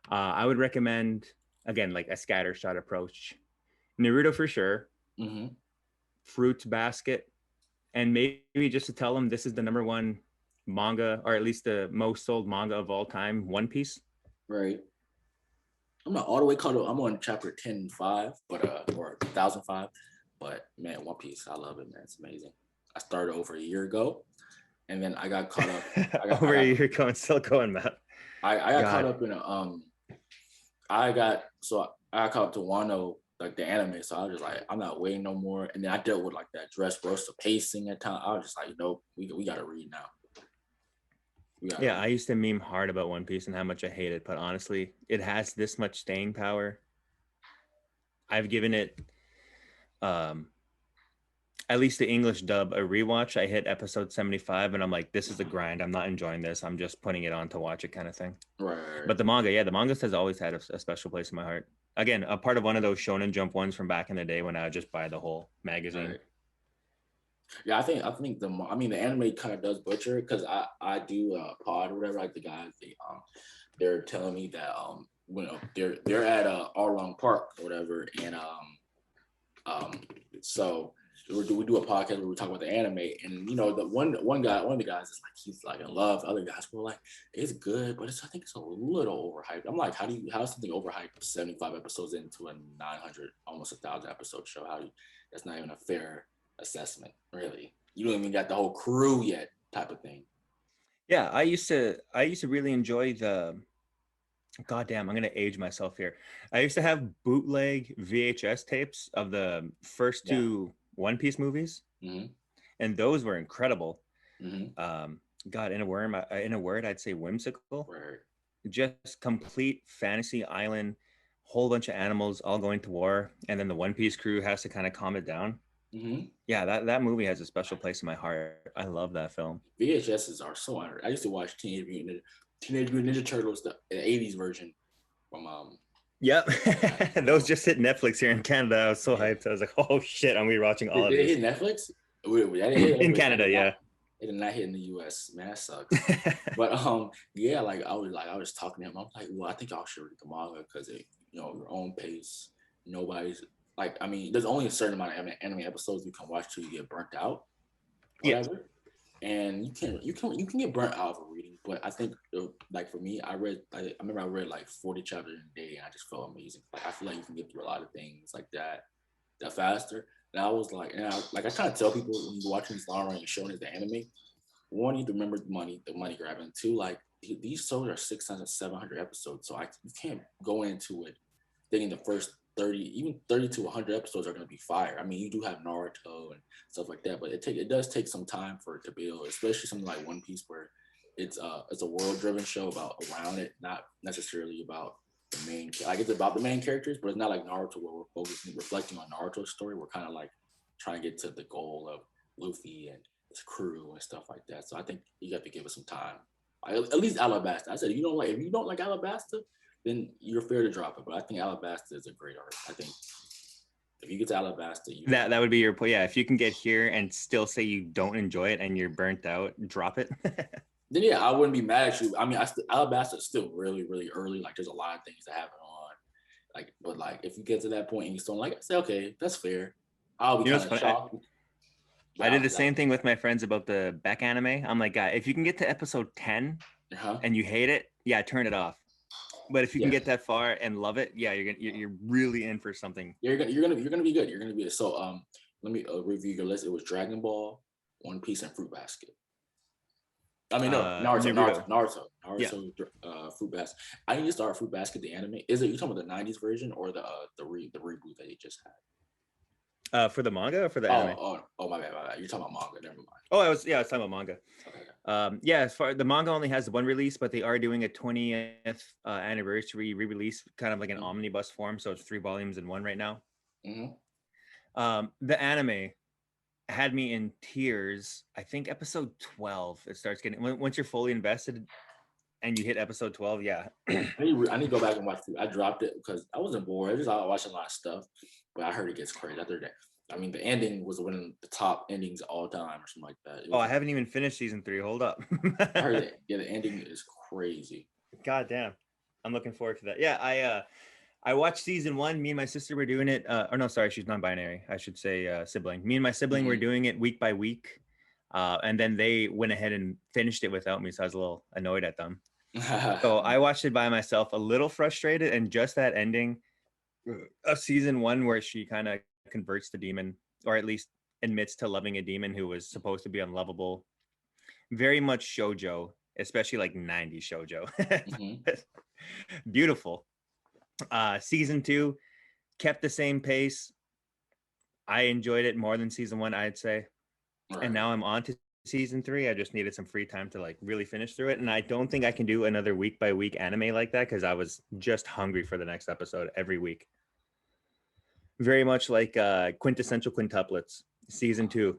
[SPEAKER 2] I would recommend, again, like a scatter shot approach. Naruto for sure.
[SPEAKER 1] Mm-hmm.
[SPEAKER 2] Fruits Basket, and maybe just to tell them this is the number one manga, or at least the most sold manga of all time, One Piece.
[SPEAKER 1] Right. I'm not all the way caught up. I'm on chapter 10.5, but or 1005. But man, One Piece, I love it, man. It's amazing. I started over a year ago, and then I got caught up.
[SPEAKER 2] Over a year ago and still going, Matt.
[SPEAKER 1] I got caught up in I got caught up to Wano, like the anime. So I was just like, I'm not waiting no more. And then I dealt with like that Dressrosa pacing at time. I was just like, we gotta read now.
[SPEAKER 2] I used to meme hard about One Piece and how much I hate it, but honestly, it has this much staying power. I've given it at least the English dub a rewatch. I hit episode 75 and I'm like, this is a grind. I'm not enjoying this. I'm just putting it on to watch it kind of thing.
[SPEAKER 1] Right.
[SPEAKER 2] But the manga has always had a special place in my heart. Again, a part of one of those Shonen Jump ones from back in the day when I would just buy the whole magazine. Right.
[SPEAKER 1] Yeah, I think the anime kind of does butcher it because I do pod or whatever, like the guys they're telling me that they're at Arlong Park or whatever, and so we do a podcast where we talk about the anime, and the one of the guys is like, he's like in love. Other guys were like, it's good, but I think it's a little overhyped. I'm like, how's something overhyped 75 episodes into a 900 almost 1,000 episode show? That's not even a fair assessment, really. You don't even got the whole crew yet, type of thing.
[SPEAKER 2] Yeah, I used to really enjoy the. Goddamn, I'm gonna age myself here. I used to have bootleg VHS tapes of the first two One Piece movies, and those were incredible. God, in a word, I'd say whimsical.
[SPEAKER 1] Right.
[SPEAKER 2] Just complete fantasy island, whole bunch of animals all going to war, and then the One Piece crew has to kind of calm it down. Yeah, that movie has a special place in my heart. I love that film.
[SPEAKER 1] VHSs are so honored. I used to watch Teenage Mutant Ninja Turtles, the 80s version from
[SPEAKER 2] Yep. Those just hit Netflix here in Canada. I was so hyped. I was like, oh shit, I'm rewatching all of these.
[SPEAKER 1] Did it hit Netflix?
[SPEAKER 2] In Canada, yeah.
[SPEAKER 1] It did not hit in the US. Man, that sucks. But yeah, like I was talking to him. I'm like, well, I think y'all should read the manga because your own pace. Nobody's like, I mean, there's only a certain amount of anime episodes you can watch till you get burnt out. Whatever. Yeah. And you can get burnt out of reading, but I think like for me, I remember I read like 40 chapters in a day, and I just felt amazing. Like I feel like you can get through a lot of things like that faster. And I was like, I try to tell people when you're watching this long running show as the anime, one, you need to remember the money grabbing. Two, like these shows are 600, 700 episodes, so you can't go into it thinking the first even 30 to 100 episodes are going to be fire. I mean, you do have Naruto and stuff like that, but it does take some time for it to build, especially something like One Piece, where it's a world driven show about around it, not necessarily about the main. Like, it's about the main characters, but it's not like Naruto where we're reflecting on Naruto's story. We're kind of like trying to get to the goal of Luffy and his crew and stuff like that. So I think you have to give it some time. At least Alabasta. I said, if you don't like Alabasta, then you're fair to drop it. But I think Alabasta is a great art. I think if you get to Alabasta,
[SPEAKER 2] that would be your point. Yeah, if you can get here and still say you don't enjoy it and you're burnt out, drop it.
[SPEAKER 1] Then yeah, I wouldn't be mad at you. I mean, Alabasta is still really, really early. Like, there's a lot of things that happen on. Like, but like, if you get to that point and you still like, I say, okay, that's fair. I'll be kind of shocked.
[SPEAKER 2] I did the same thing with my friends about the Beck anime. I'm like, guy, if you can get to episode 10 and you hate it, yeah, turn it off. But if you can get that far and love it, yeah, you're really in for something.
[SPEAKER 1] You're gonna be good. You're gonna be good. So let me review your list. It was Dragon Ball, One Piece, and Fruit Basket. I mean, no, Naruto, Fruit Basket. I need to start Fruit Basket, the anime. Is it, you talking about the 90s version or the reboot that you just had?
[SPEAKER 2] For the manga or for the anime?
[SPEAKER 1] Oh, my bad. You're talking about manga. Never mind.
[SPEAKER 2] Oh, I was talking about manga. Okay. Yeah, as far the manga only has one release, but they are doing a 20th anniversary re-release, kind of like an omnibus form. So it's 3 volumes in one right now. The anime had me in tears. I think episode 12, it starts getting, once you're fully invested and you hit episode 12, yeah.
[SPEAKER 1] I need to go back and watch it. I dropped it because I wasn't bored. I was watching a lot of stuff, but I heard it gets crazy after that. I mean, the ending was one of the top endings all time or something like that.
[SPEAKER 2] I haven't even finished season 3. Hold up.
[SPEAKER 1] I heard it. Yeah, the ending is crazy.
[SPEAKER 2] God damn. I'm looking forward to that. Yeah, I watched season 1. Me and my sister were doing it. Or no, sorry, she's non-binary. I should say sibling. Me and my sibling were doing it week by week. And then they went ahead and finished it without me. So I was a little annoyed at them. So I watched it by myself, a little frustrated. And just that ending of season 1 where she kind of converts the demon, or at least admits to loving a demon who was supposed to be unlovable. Very much shoujo, especially like 90s shoujo. Beautiful. Season 2 kept the same pace. I enjoyed it more than season 1, I'd say. Right. And now I'm on to season 3. I just needed some free time to like really finish through it. And I don't think I can do another week by week anime like that because I was just hungry for the next episode every week. Very much like quintessential quintuplets. Season 2.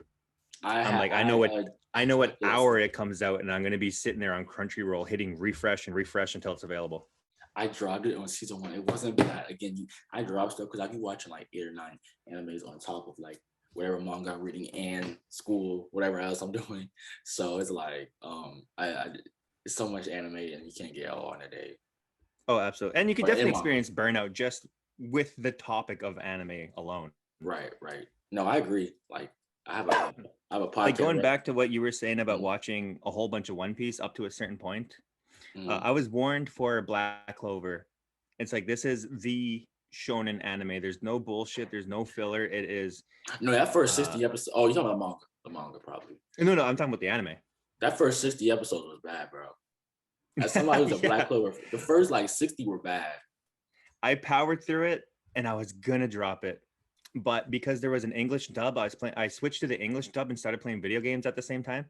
[SPEAKER 2] I know what hour it comes out, and I'm going to be sitting there on Crunchyroll hitting refresh until it's available.
[SPEAKER 1] I dropped it on season 1. It wasn't bad. Again, I dropped stuff because I be watching like 8 or 9 animes on top of like whatever manga I'm reading and school, whatever else I'm doing. So it's like it's so much anime and you can't get all in a day.
[SPEAKER 2] Oh, absolutely. And you could definitely experience burnout just with the topic of anime alone.
[SPEAKER 1] Right. No, I agree. Like I have a podcast.
[SPEAKER 2] Like going back to what you were saying about watching a whole bunch of One Piece up to a certain point. I was warned for Black Clover. It's like, this is the shonen anime. There's no bullshit. There's no filler. It is.
[SPEAKER 1] No, that first 60 episodes. Oh, you're talking about manga. The manga, probably.
[SPEAKER 2] No, I'm talking about the anime.
[SPEAKER 1] That first 60 episodes was bad, bro. As somebody who's a Black Clover, the first like 60 were bad.
[SPEAKER 2] I powered through it and I was gonna drop it. But because there was an English dub, I switched to the English dub and started playing video games at the same time.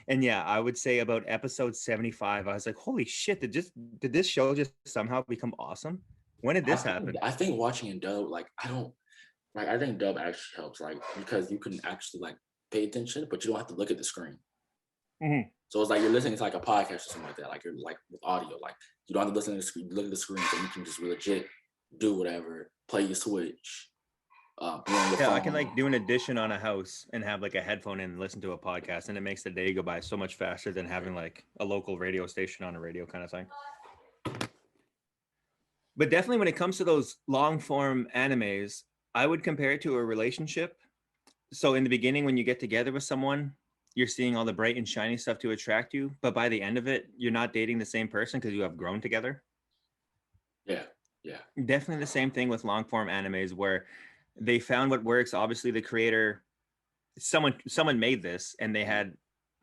[SPEAKER 2] And yeah, I would say about episode 75, I was like, holy shit, did this show just somehow become awesome? When did this happen?
[SPEAKER 1] I think watching in dub, I think dub actually helps, like, because you can actually like pay attention, but you don't have to look at the screen. So it's like you're listening to like a podcast or something like that. Like you're like with audio, like you don't have to listen to the screen, look at the screen, so you can just legit do whatever, play your Switch.
[SPEAKER 2] I can like do an addition on a house and have like a headphone in and listen to a podcast, and it makes the day go by so much faster than having like a local radio station on a radio kind of thing. But definitely when it comes to those long form animes, I would compare it to a relationship. So in the beginning, when you get together with someone, you're seeing all the bright and shiny stuff to attract you, but by the end of it, you're not dating the same person because you have grown together. Yeah. Definitely the same thing with long form animes where they found what works. Obviously, the creator, someone made this, and they had,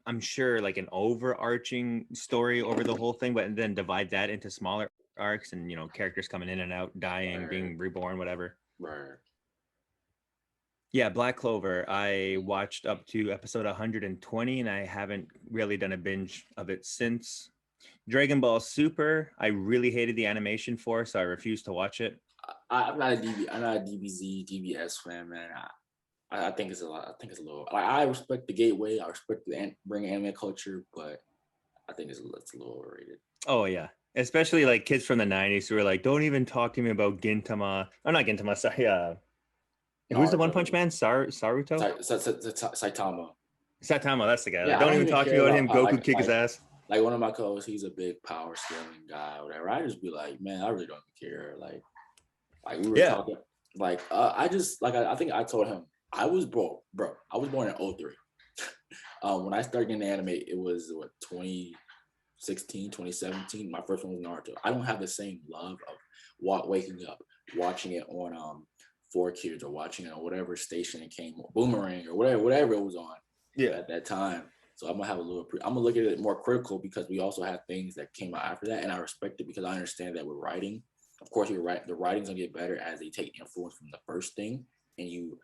[SPEAKER 2] I'm sure, like an overarching story over the whole thing, but then divide that into smaller arcs and, characters coming in and out, dying, being reborn, whatever.
[SPEAKER 1] Right.
[SPEAKER 2] Yeah, Black Clover. I watched up to episode 120, and I haven't really done a binge of it since. Dragon Ball Super, I really hated the animation for, so I refused to watch it.
[SPEAKER 1] I'm not a I'm not a DBZ, DBS fan, man. I think it's a lot. I think it's a little. Like, I respect the gateway. I respect the bring anime culture, but I think it's a little overrated.
[SPEAKER 2] Oh yeah, especially like kids from the '90s who were like, "Don't even talk to me about Gintama." I'm not Gintama. Sorry. Who's the One Punch Man? Saruto?
[SPEAKER 1] Saitama.
[SPEAKER 2] Satama, that's the guy.
[SPEAKER 1] Yeah,
[SPEAKER 2] Like,
[SPEAKER 1] I
[SPEAKER 2] don't
[SPEAKER 1] don't
[SPEAKER 2] even
[SPEAKER 1] even
[SPEAKER 2] talk to me
[SPEAKER 1] care
[SPEAKER 2] about
[SPEAKER 1] about
[SPEAKER 2] him. Goku kick his ass.
[SPEAKER 1] Like one of my co-hosts, he's a big power scaling guy, or whatever. I just be like, man, I really don't care. Like we were talking. Like I just like I think I told him I was bro. I was born in 03. When I started getting anime, it was what 2016, 2017. My first one was Naruto. I don't have the same love of waking up, watching it on 4Kids or watching it on whatever station it came on, Boomerang or whatever it was on at that time. So I'm gonna have I'm gonna look at it more critical because we also have things that came out after that, and I respect it because I understand that with writing, of course, you're right. The writing's gonna get better as they take influence from the first thing, and you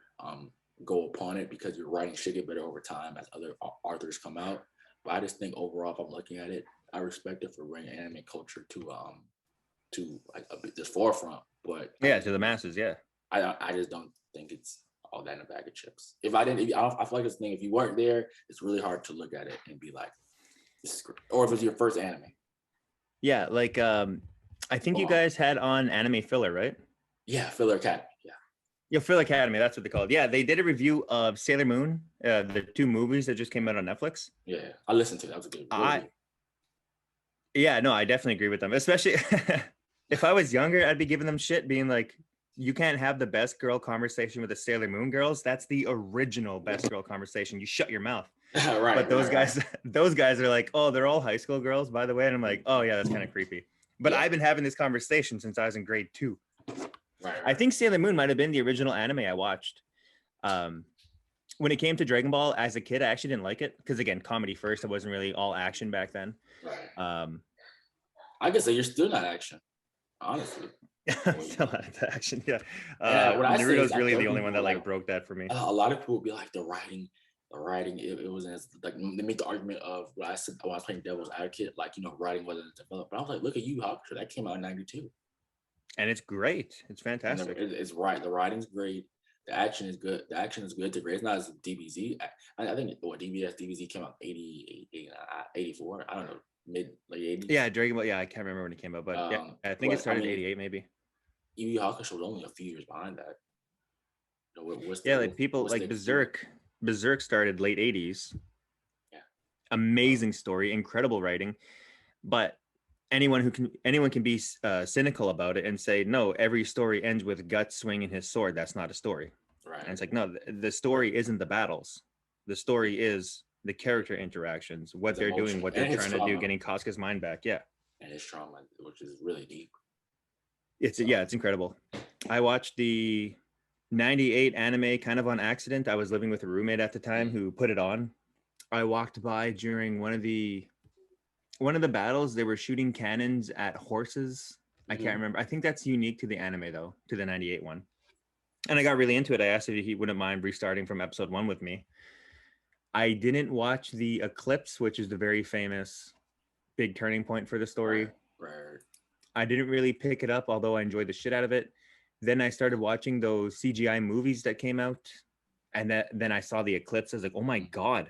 [SPEAKER 1] go upon it because your writing should get better over time as other authors come out. But I just think overall, if I'm looking at it, I respect it for bringing anime culture to like this forefront. But
[SPEAKER 2] yeah, to the masses. Yeah,
[SPEAKER 1] I just don't think it's all that in a bag of chips. If I didn't, I feel like this thing. If you weren't there, it's really hard to look at it and be like, "This is great." Or if it's your first anime.
[SPEAKER 2] Yeah, like I think you guys had on Anime Filler, right?
[SPEAKER 1] Yeah, Filler Academy.
[SPEAKER 2] Yeah, Filler Academy. That's what they call it. Yeah, they did a review of Sailor Moon, the 2 movies that just came out on Netflix.
[SPEAKER 1] Yeah, I listened to it. That was a good review.
[SPEAKER 2] Yeah, no, I definitely agree with them. Especially if I was younger, I'd be giving them shit, being like, you can't have the best girl conversation with the Sailor Moon girls. That's the original best girl conversation. You shut your mouth.
[SPEAKER 1] Right.
[SPEAKER 2] But those guys are like, oh, they're all high school girls, by the way. And I'm like, oh yeah, that's kind of creepy. But I've been having this conversation since I was in grade 2. Right. I think Sailor Moon might have been the original anime I watched. When it came to Dragon Ball as a kid, I actually didn't like it because, again, comedy first. It wasn't really all action back then.
[SPEAKER 1] Right. I guess you're still not action, honestly.
[SPEAKER 2] Still not into action, yeah. Naruto's really the only one that like broke that for me.
[SPEAKER 1] A lot of people would be like, the writing. It wasn't as like they make the argument of what I said when I was playing Devil's Advocate, like writing wasn't developed. But I was like, look at you, Hawk. That came out in '92.
[SPEAKER 2] And it's great. It's fantastic.
[SPEAKER 1] It's right. The writing's great. The action is good. The action is good to great. It's not as DBZ. I think DBZ came out 84. I don't know, late 80s.
[SPEAKER 2] Yeah, Dragon Ball. Yeah, I can't remember when it came out, but yeah, I think it started 88 maybe.
[SPEAKER 1] Yu Yu Hakusho was only a few years behind that.
[SPEAKER 2] Like people like Berserk. Berserk started late 80s. Yeah. Amazing story, incredible writing, but anyone can be cynical about it and say, no, every story ends with Guts swinging his sword. That's not a story. Right. And it's like, no, the story isn't the battles. The story is the character interactions, what they're doing, what they're trying to do, getting Casca's mind back. Yeah.
[SPEAKER 1] And his trauma, which is really deep.
[SPEAKER 2] It's incredible. I watched the 98 anime kind of on accident. I was living with a roommate at the time who put it on. I walked by during one of the battles. They were shooting cannons at horses. I can't remember. I think that's unique to the anime though, to the 98 one. And I got really into it. I asked if he wouldn't mind restarting from episode 1 with me. I didn't watch the Eclipse, which is the very famous big turning point for the story. Right. I didn't really pick it up, although I enjoyed the shit out of it. Then I started watching those CGI movies that came out. And then I saw the Eclipse. I was like, oh my God,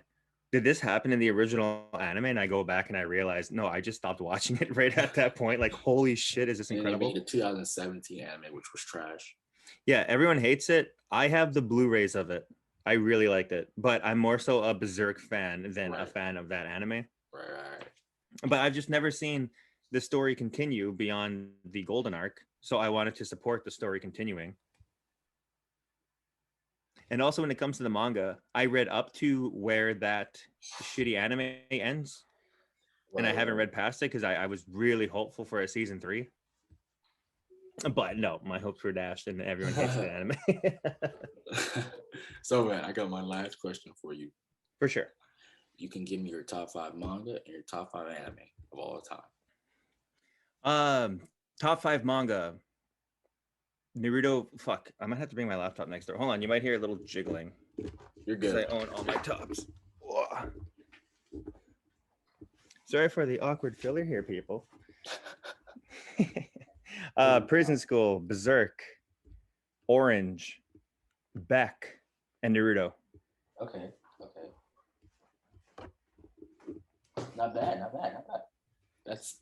[SPEAKER 2] did this happen in the original anime? And I go back and I realized, no, I just stopped watching it right at that point. Like, holy shit, is this incredible?
[SPEAKER 1] The 2017 anime, which was trash.
[SPEAKER 2] Yeah, everyone hates it. I have the Blu-rays of it. I really liked it. But I'm more so a Berserk fan than a fan of that anime. Right. But I've just never seen the story continue beyond the Golden Arc. So I wanted to support the story continuing. And also when it comes to the manga, I read up to where that shitty anime ends. And I haven't read past it because I was really hopeful for a season 3. But no, my hopes were dashed and everyone hates the anime.
[SPEAKER 1] So man, I got my last question for you.
[SPEAKER 2] For sure.
[SPEAKER 1] You can give me your top 5 manga and your top 5 anime of all time.
[SPEAKER 2] Top 5 manga. Naruto, fuck. I might have to bring my laptop next door. Hold on, you might hear a little jiggling.
[SPEAKER 1] You're
[SPEAKER 2] Because
[SPEAKER 1] good.
[SPEAKER 2] I own all my tops. Whoa. Sorry for the awkward filler here, people. Prison School, Berserk, Orange, Beck, and Naruto.
[SPEAKER 1] Okay. Not bad. That's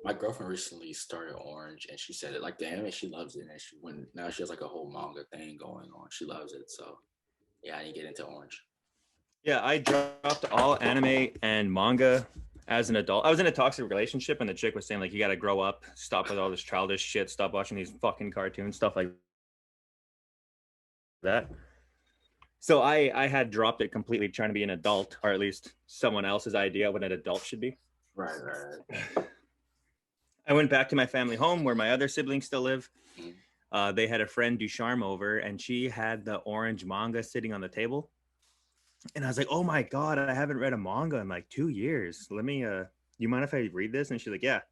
[SPEAKER 1] my girlfriend recently started Orange, and she said it like the anime, she loves it, and now she has like a whole manga thing going on. She loves it, so yeah, I need to get into Orange.
[SPEAKER 2] Yeah, I dropped all anime and manga as an adult. I was in a toxic relationship, and the chick was saying like, "You got to grow up, stop with all this childish shit, stop watching these fucking cartoons, stuff like that." So I had dropped it completely, trying to be an adult, or at least someone else's idea of what an adult should be.
[SPEAKER 1] Right.
[SPEAKER 2] I went back to my family home where my other siblings still live. They had a friend Ducharme over, and she had the Orange manga sitting on the table. And I was like, "Oh my god, I haven't read a manga in like 2 years. Let me you mind if I read this?" And she's like, "Yeah."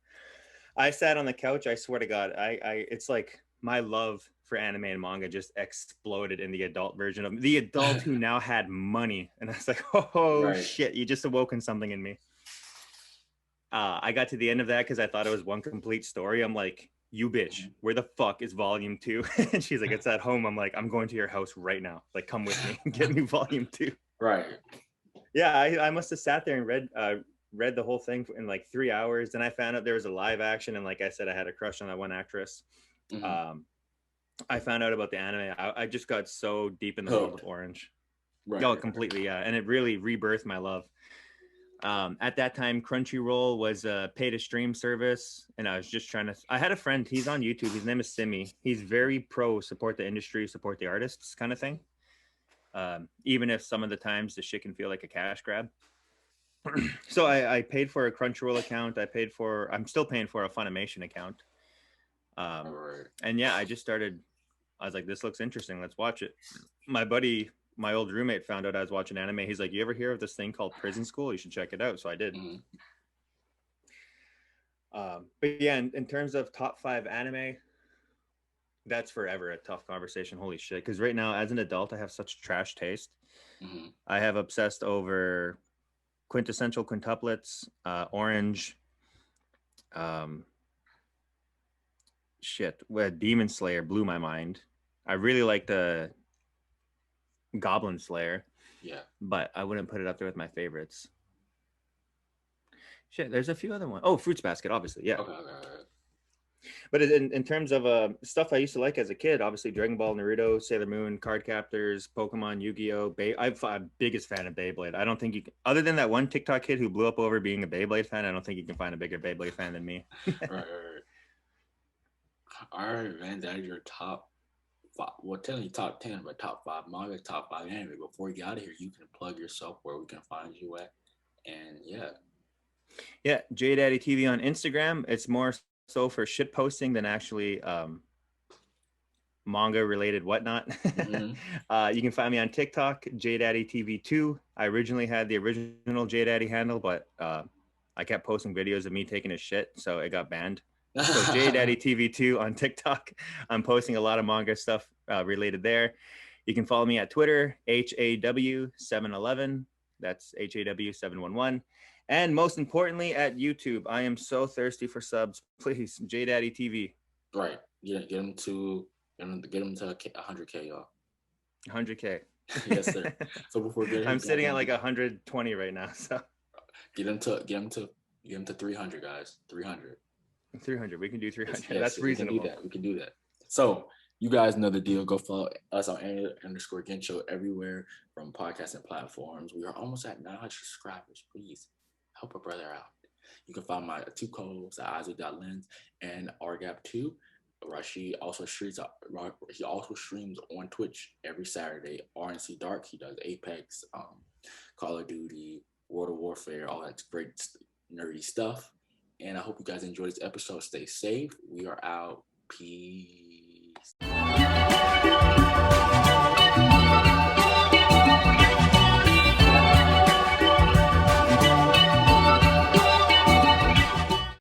[SPEAKER 2] I sat on the couch. I swear to God, it's like my love for anime and manga just exploded in the adult version of the adult who now had money. And I was like, "Oh shit, you just awoken something in me." I got to the end of that because I thought it was one complete story. I'm like, "You bitch, where the fuck is volume 2?" And she's like, "It's at home." I'm like, "I'm going to your house right now. Like, come with me. Get me volume 2.
[SPEAKER 1] Right.
[SPEAKER 2] Yeah, I must have sat there and read the whole thing in like 3 hours. Then I found out there was a live action, and like I said, I had a crush on that one actress. I found out about the anime. I just got so deep in the world of Orange. Right. Completely, yeah. And it really rebirthed my love. At that time, Crunchyroll was a pay-to-stream service, and I was just trying to... I had a friend, he's on YouTube, his name is Simi. He's very pro support the industry, support the artists kind of thing. Even if some of the times the shit can feel like a cash grab. So I paid for a Crunchyroll account. I'm still paying for a Funimation account. And yeah, I just started... I was like, this looks interesting. Let's watch it. My buddy, my old roommate, found out I was watching anime. He's like, "You ever hear of this thing called Prison School? You should check it out." So I did. But yeah, in terms of top 5 anime, that's forever a tough conversation. Holy shit. Because right now, as an adult, I have such trash taste. I have obsessed over quintessential quintuplets, Orange, Demon Slayer blew my mind. I really like the Goblin Slayer. Yeah. But I wouldn't put it up there with my favorites. Shit, there's a few other ones. Oh, Fruits Basket, obviously. Yeah. Okay. But in terms of stuff I used to like as a kid, obviously Dragon Ball, Naruto, Sailor Moon, Card Captors, Pokemon, Yu-Gi-Oh! I'm a biggest fan of Beyblade. I don't think you can, other than that one TikTok kid who blew up over being a Beyblade fan, I don't think you can find a bigger Beyblade fan than me. Right. All right, man. That is your top 5. Well, technically top 10, but top 5 manga, top 5 anime. Before we get out of here, you can plug yourself where we can find you at. And yeah. Yeah, JDaddy TV on Instagram. It's more so for shit posting than actually manga related whatnot. You can find me on TikTok, JDaddy TV2. I originally had the original JDaddy handle, but I kept posting videos of me taking a shit, so it got banned. So JDaddy TV2 on TikTok. I'm posting a lot of manga stuff related there. You can follow me at Twitter, HAW711. That's HAW711. And most importantly, at YouTube. I am so thirsty for subs. Please, JDaddy TV. Right. Yeah, get them to 100K, y'all. 100K. Yes, sir. So before I'm sitting at like 120 right now. So get them to 300, guys. 300. 300. We can do 300. Yes, that's reasonable. We can do that. So you guys know the deal. Go follow us on _Gensho everywhere from podcasting platforms. We are almost at 900 subscribers. Please help a brother out. You can find my 2 co-hosts at Isaac.Lens and RGAP2. He also streams on Twitch every Saturday. RNC Dark. He does Apex, Call of Duty, World of Warfare, all that great nerdy stuff. And I hope you guys enjoyed this episode. Stay safe. We are out. Peace.